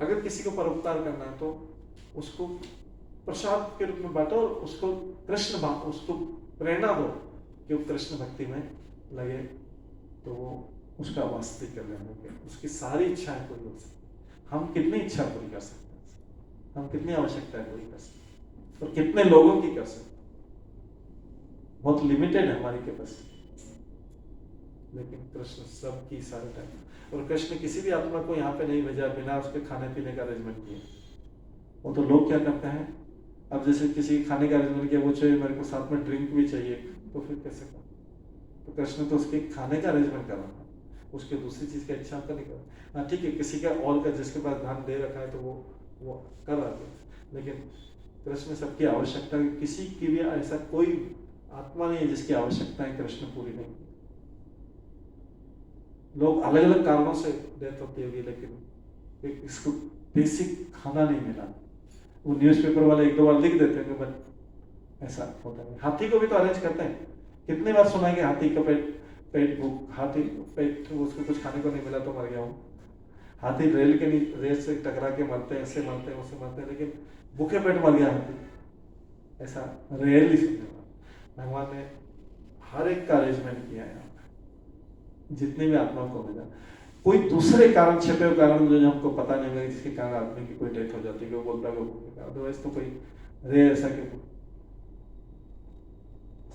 अगर किसी को परोपकार करना है तो उसको प्रसाद के रूप में बांटो, और उसको कृष्ण उसको प्रेरणा दो कि वो कृष्ण भक्ति में लगे, तो वो उसका वास्तविक कल्याण हो गया। उसकी सारी इच्छाएं पूरी हो सकती। हम कितनी इच्छा पूरी कर सकते हैं? हम कितनी आवश्यकताएं पूरी कर सकते हैं? और कितने लोगों की कर सकते हैं? बहुत लिमिटेड है हमारी कैपेसिटी। लेकिन कृष्ण सबकी सारे टाइम, और कृष्ण किसी भी आत्मा को यहाँ पे नहीं भेजा बिना उसके खाने पीने का अरेंजमेंट किया। वो तो लोग क्या करते हैं, अब जैसे किसी खाने का अरेंजमेंट किया, वो चाहिए मेरे को साथ में ड्रिंक भी चाहिए, तो फिर कैसे कर? तो कृष्ण तो उसके खाने का अरेंजमेंट कर रहा है, उसके दूसरी चीज का इच्छा का नहीं कर रहा। हाँ ठीक है, किसी का और का जिसके पास ध्यान दे रखा है तो वो कर रहा है, लेकिन कृष्ण सबकी आवश्यकता, किसी की भी ऐसा कोई आत्मा नहीं है जिसकी आवश्यकताएं कृष्ण पूरी नहीं। लोग अलग अलग कारणों से डेथ होती होगी, लेकिन इसको बेसिक खाना नहीं मिला। वो न्यूज़पेपर वाले 1-2 बार लिख देते हैं, बट ऐसा होता नहीं। हाथी को भी तो अरेंज करते हैं, कितनी बार सुनाएंगे हाथी का पेट भूख, हाथी पेट उसको कुछ खाने को नहीं मिला तो मर गया हूँ। हाथी रेल से टकरा के मरते हैं, ऐसे मरते हैं, उससे मरते हैं, लेकिन भूखे पेट मर गया हाथी, ऐसा रेयरली सुनने वाला। भगवान ने हर एक का अरेंजमेंट किया है यहाँ पे, जितने भी आत्माओं को मिला। कोई दूसरे कारण, छिपे हुए कारण जो हमको पता नहीं लगे, जिसके कारण आदमी की कोई डेथ हो जाती है, वो बोलता है वो भूखे का, अदरवाइज तो कोई रेयर ऐसा कि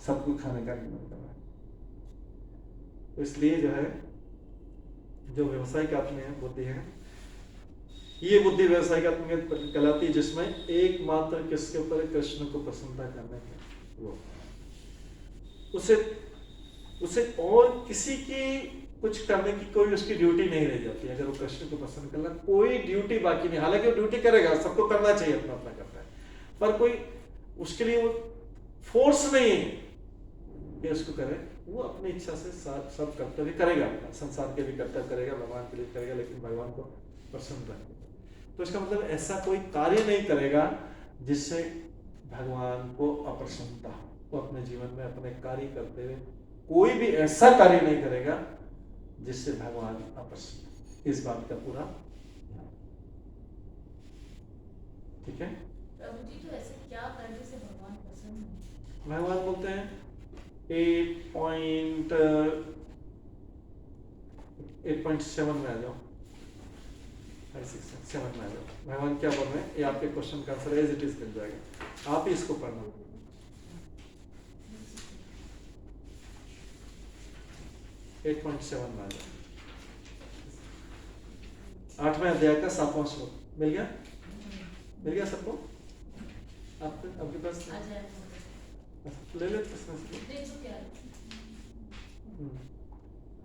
सबको खाने का नहीं मिलता है। तो इसलिए जो है, जो व्यवसायिक आत्मा है, बुद्धि है, ये बुद्धि व्यवसायिक आत्मा कहलाती है, जिसमें एकमात्र किसके ऊपर, कृष्ण को प्रसन्नता करने के, वो उसे और किसी की कुछ करने की कोई उसकी ड्यूटी नहीं रह जाती। अगर वो कृष्ण को पसंद करना, कोई ड्यूटी बाकी नहीं। हालांकि वो ड्यूटी करेगा, सबको करना चाहिए, अपना अपना करता है, पर कोई उसके लिए वो फोर्स नहीं है कि उसको करे। वो अपनी इच्छा से सब कर्तव्य करेगा, अपना संसार के भी कर्तव्य करेगा, भगवान के लिए करेगा, लेकिन भगवान को प्रसन्न रखेगा। तो इसका मतलब ऐसा कोई कार्य नहीं करेगा जिससे भगवान को अप्रसन्नता हो। वो अपने जीवन में अपने कार्य करते हुए कोई भी ऐसा कार्य नहीं करेगा जिससे भगवान अप्रसन्न। इस बात का पूरा, ठीक है। प्रभु जी, तो ऐसे क्या करने से भगवान पसंद है? भगवान बोलते हैं 8.7 में आ जाओ, 7 में आ जाओ। भगवान क्या बोल रहे हैं, ये आपके क्वेश्चन का आंसर एज इट इज मिल जाएगा, आप ही इसको पढ़ना। 8.7 में आ जाओ, 8वें अध्याय का 7वां श्लोक। मिल गया? मिल गया सबको? आपके पास आ जाए ले लेते इसमें से। दे चुके हैं।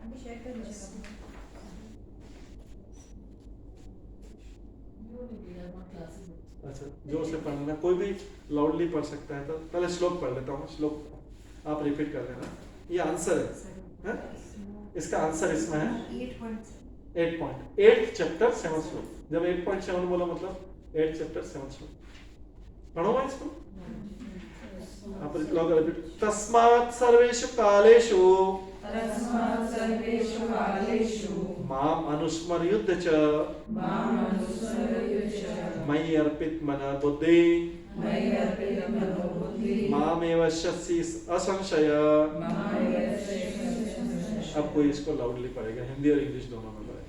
अभी शेयर कर दीजिएगा। वो नहीं दिया वहाँ क्लासेस में। अच्छा, जोर से पढ़ना, कोई भी लाउडली पढ़ सकता है। तो पहले श्लोक पढ़ लेता हूँ, श्लोक आप रिपीट कर देना। ये आंसर है, इसका आंसर इसमें है 8 चैप्टर 7 श्लोक। जब 8.7 बोला मतलब 8 चैप्टर 7 श्लोक। पढ़ो मैं इसको, आप रिपीट। तस्मात् सर्वेषु कालेषु माम अनुस्मर्युद्ध च मयि अर्पित मना बुद्धि मामेव शस्सी असंशय। अब कोई इसको लाउडली पढ़ेगा, हिंदी और इंग्लिश दोनों में पढ़ेगा।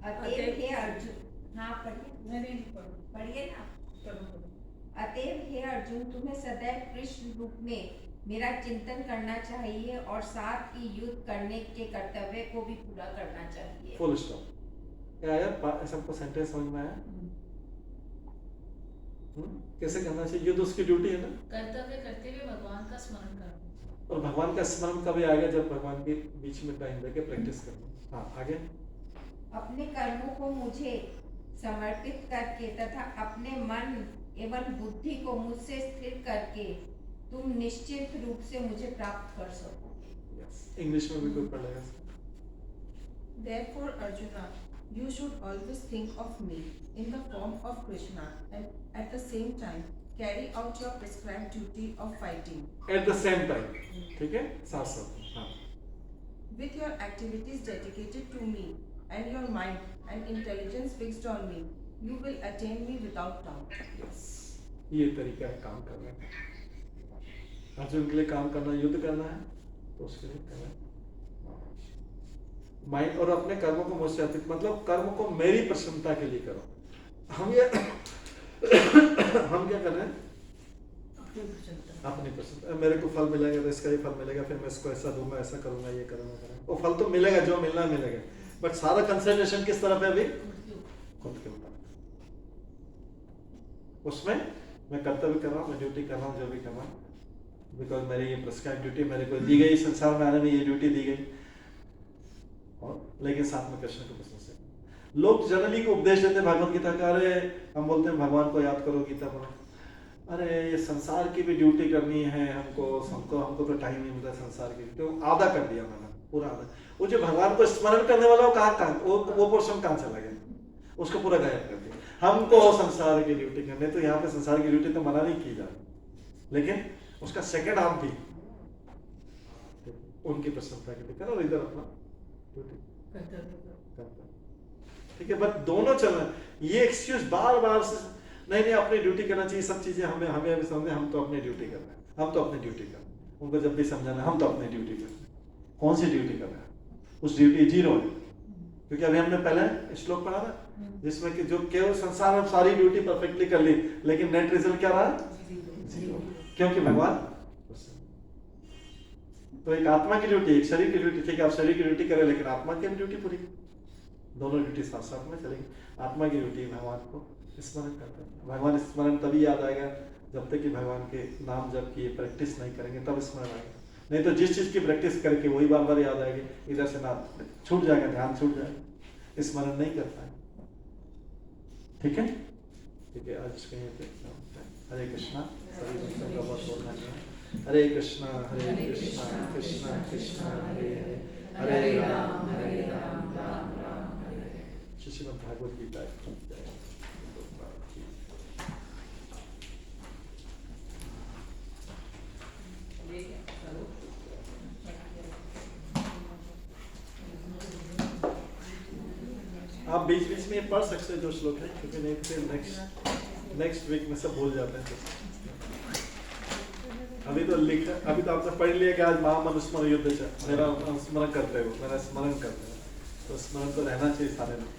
अतएव हे अर्जुन, हाँ पढ़िए, पढ़िए ना। अतएव हे अर्जुन, तुम्हें सदैव कृष्ण रूप में मेरा चिंतन करना चाहिए और साथ ही युद्ध करने के कर्तव्य को भी पूरा करना चाहिए। Full stop. आया सबको सेंटेंस समझ में आया? कैसे करना चाहिए? युद्ध उसकी ड्यूटी है ना। कर्तव्य करते हुए भगवान का स्मरण करना। और भगवान का स्मरण कभी आएगा? जब भगवान के बीच में टाइम देके प्रैक्टिस करना। हाँ, आगे। अपने कर्मों को मुझे समर्पित करके तथा अपने मन एवं बुद्धि को मुझसे स्थिर करके तुम निश्चित रूप से मुझे प्राप्त कर सकोगे। इंग्लिश में भी कोई पढ़ेगा? Therefore, Arjuna, you should always think of me in the form of Krishna and at the same time carry out your prescribed duty of fighting. At the same time, ठीक है, साथ साथ। हाँ। With your activities dedicated to me and your mind and intelligence fixed on me, you will attain me without doubt. ये तरीका है काम करने का। अर्जुन के लिए काम करना, युद्ध करना है, तो उसके लिए करना माइंड और अपने कर्मों को मुझसे अर्पित, मतलब कर्म को मेरी प्रसन्नता के लिए करो। हम क्या कर रहे हैं? अपनी प्रसन्नता। मेरे को फल मिलेगा तो इसका ही फल मिलेगा, फिर मैं इसको ऐसा दूंगा, ऐसा करूंगा, ये करूंगा। वो फल तो मिलेगा, जो मिलना मिलेगा, बट सारा कंसंट्रेशन किस तरफ है? अभी खुद के ऊपर। उसमें मैं कर्तव्य कर रहा हूँ, मैं ड्यूटी कर रहा हूँ, जो भी कर रहा हूँ, बिकॉज मेरी ये प्रिस्क्राइब ड्यूटी मेरे को दी गई, संसार में आने में ये ड्यूटी दी गई। और लेकिन साथ में कृष्ण को पसंद से लोग जनरली को उपदेश देते हैं भगवत गीता का। अरे हम बोलते हैं भगवान को याद करो, गीता पढ़ो। अरे ये संसार की भी ड्यूटी करनी है हमको तो टाइम नहीं मिलता संसार की, तो आधा कर दिया मैंने, पूरा आधा। वो जो भगवान को स्मरण करने वाला वो पोर्शन कहाँ चला गया? उसको पूरा गायब कर दिया। हमको संसार की ड्यूटी करनी, तो यहाँ पे संसार की ड्यूटी तो मना नहीं की जा रही, लेकिन उसका सेकंड हाफ भी उनकी प्रसन्नता के लिए करो और इधर अपना ड्यूटी करता। ठीक है, बट दोनों चलना। ये एक्सक्यूज बार बार से नहीं नहीं अपनी ड्यूटी करना चाहिए, सब चीजें हमें हमें अभी समझे, हम तो अपनी ड्यूटी कर रहे हैं, हम तो अपनी ड्यूटी कर रहे हैं। उनको जब भी समझाना हम तो अपनी ड्यूटी कर रहे हैं, कौन सी ड्यूटी कर रहे हैं, उस ड्यूटी जीरो है। क्योंकि अभी हमने पहले श्लोक पढ़ा था जिसमें कि जो केवल संसार में सारी ड्यूटी परफेक्टली कर ली, लेकिन नेट रिजल्ट क्या रहा? जीरो। क्योंकि भगवान। तो एक आत्मा की ड्यूटी, एक शरीर की ड्यूटी, ठीक है आप शरीर की ड्यूटी करें लेकिन आत्मा की भी ड्यूटी पूरी, दोनों ड्यूटी साथ साथ में चलेगी। आत्मा की ड्यूटी भगवान को स्मरण करते हैं। भगवान स्मरण तभी याद आएगा जब तक कि भगवान के नाम जब की प्रैक्टिस नहीं करेंगे तब स्मरण आएगा, नहीं तो जिस चीज की प्रैक्टिस करके वही बार बार याद आएगी, इधर से ना छूट जाएगा, ध्यान छूट जाएगा, स्मरण नहीं करता है। ठीक है, ठीक है, आज कहीं पे हरे कृष्णा, सभी भक्तों का बहुत बहुत धन्यवाद। हरे कृष्णा कृष्णा कृष्णा हरे हरे, हरे राम राम राम हरे हरे। श्रीमद् भागवत गीता की जय। आप बीच बीच में पढ़ सकते हैं जो श्लोक है, क्योंकि नहीं फिर नेक्स्ट वीक में सब भूल जाते हैं। अभी तो लिखा, अभी तो आपने पढ़ लिया कि आज महामनुस्मरण युद्ध मेरा स्मरण करते हो, मेरा स्मरण करते हो, तो स्मरण तो रहना चाहिए सारे लोग।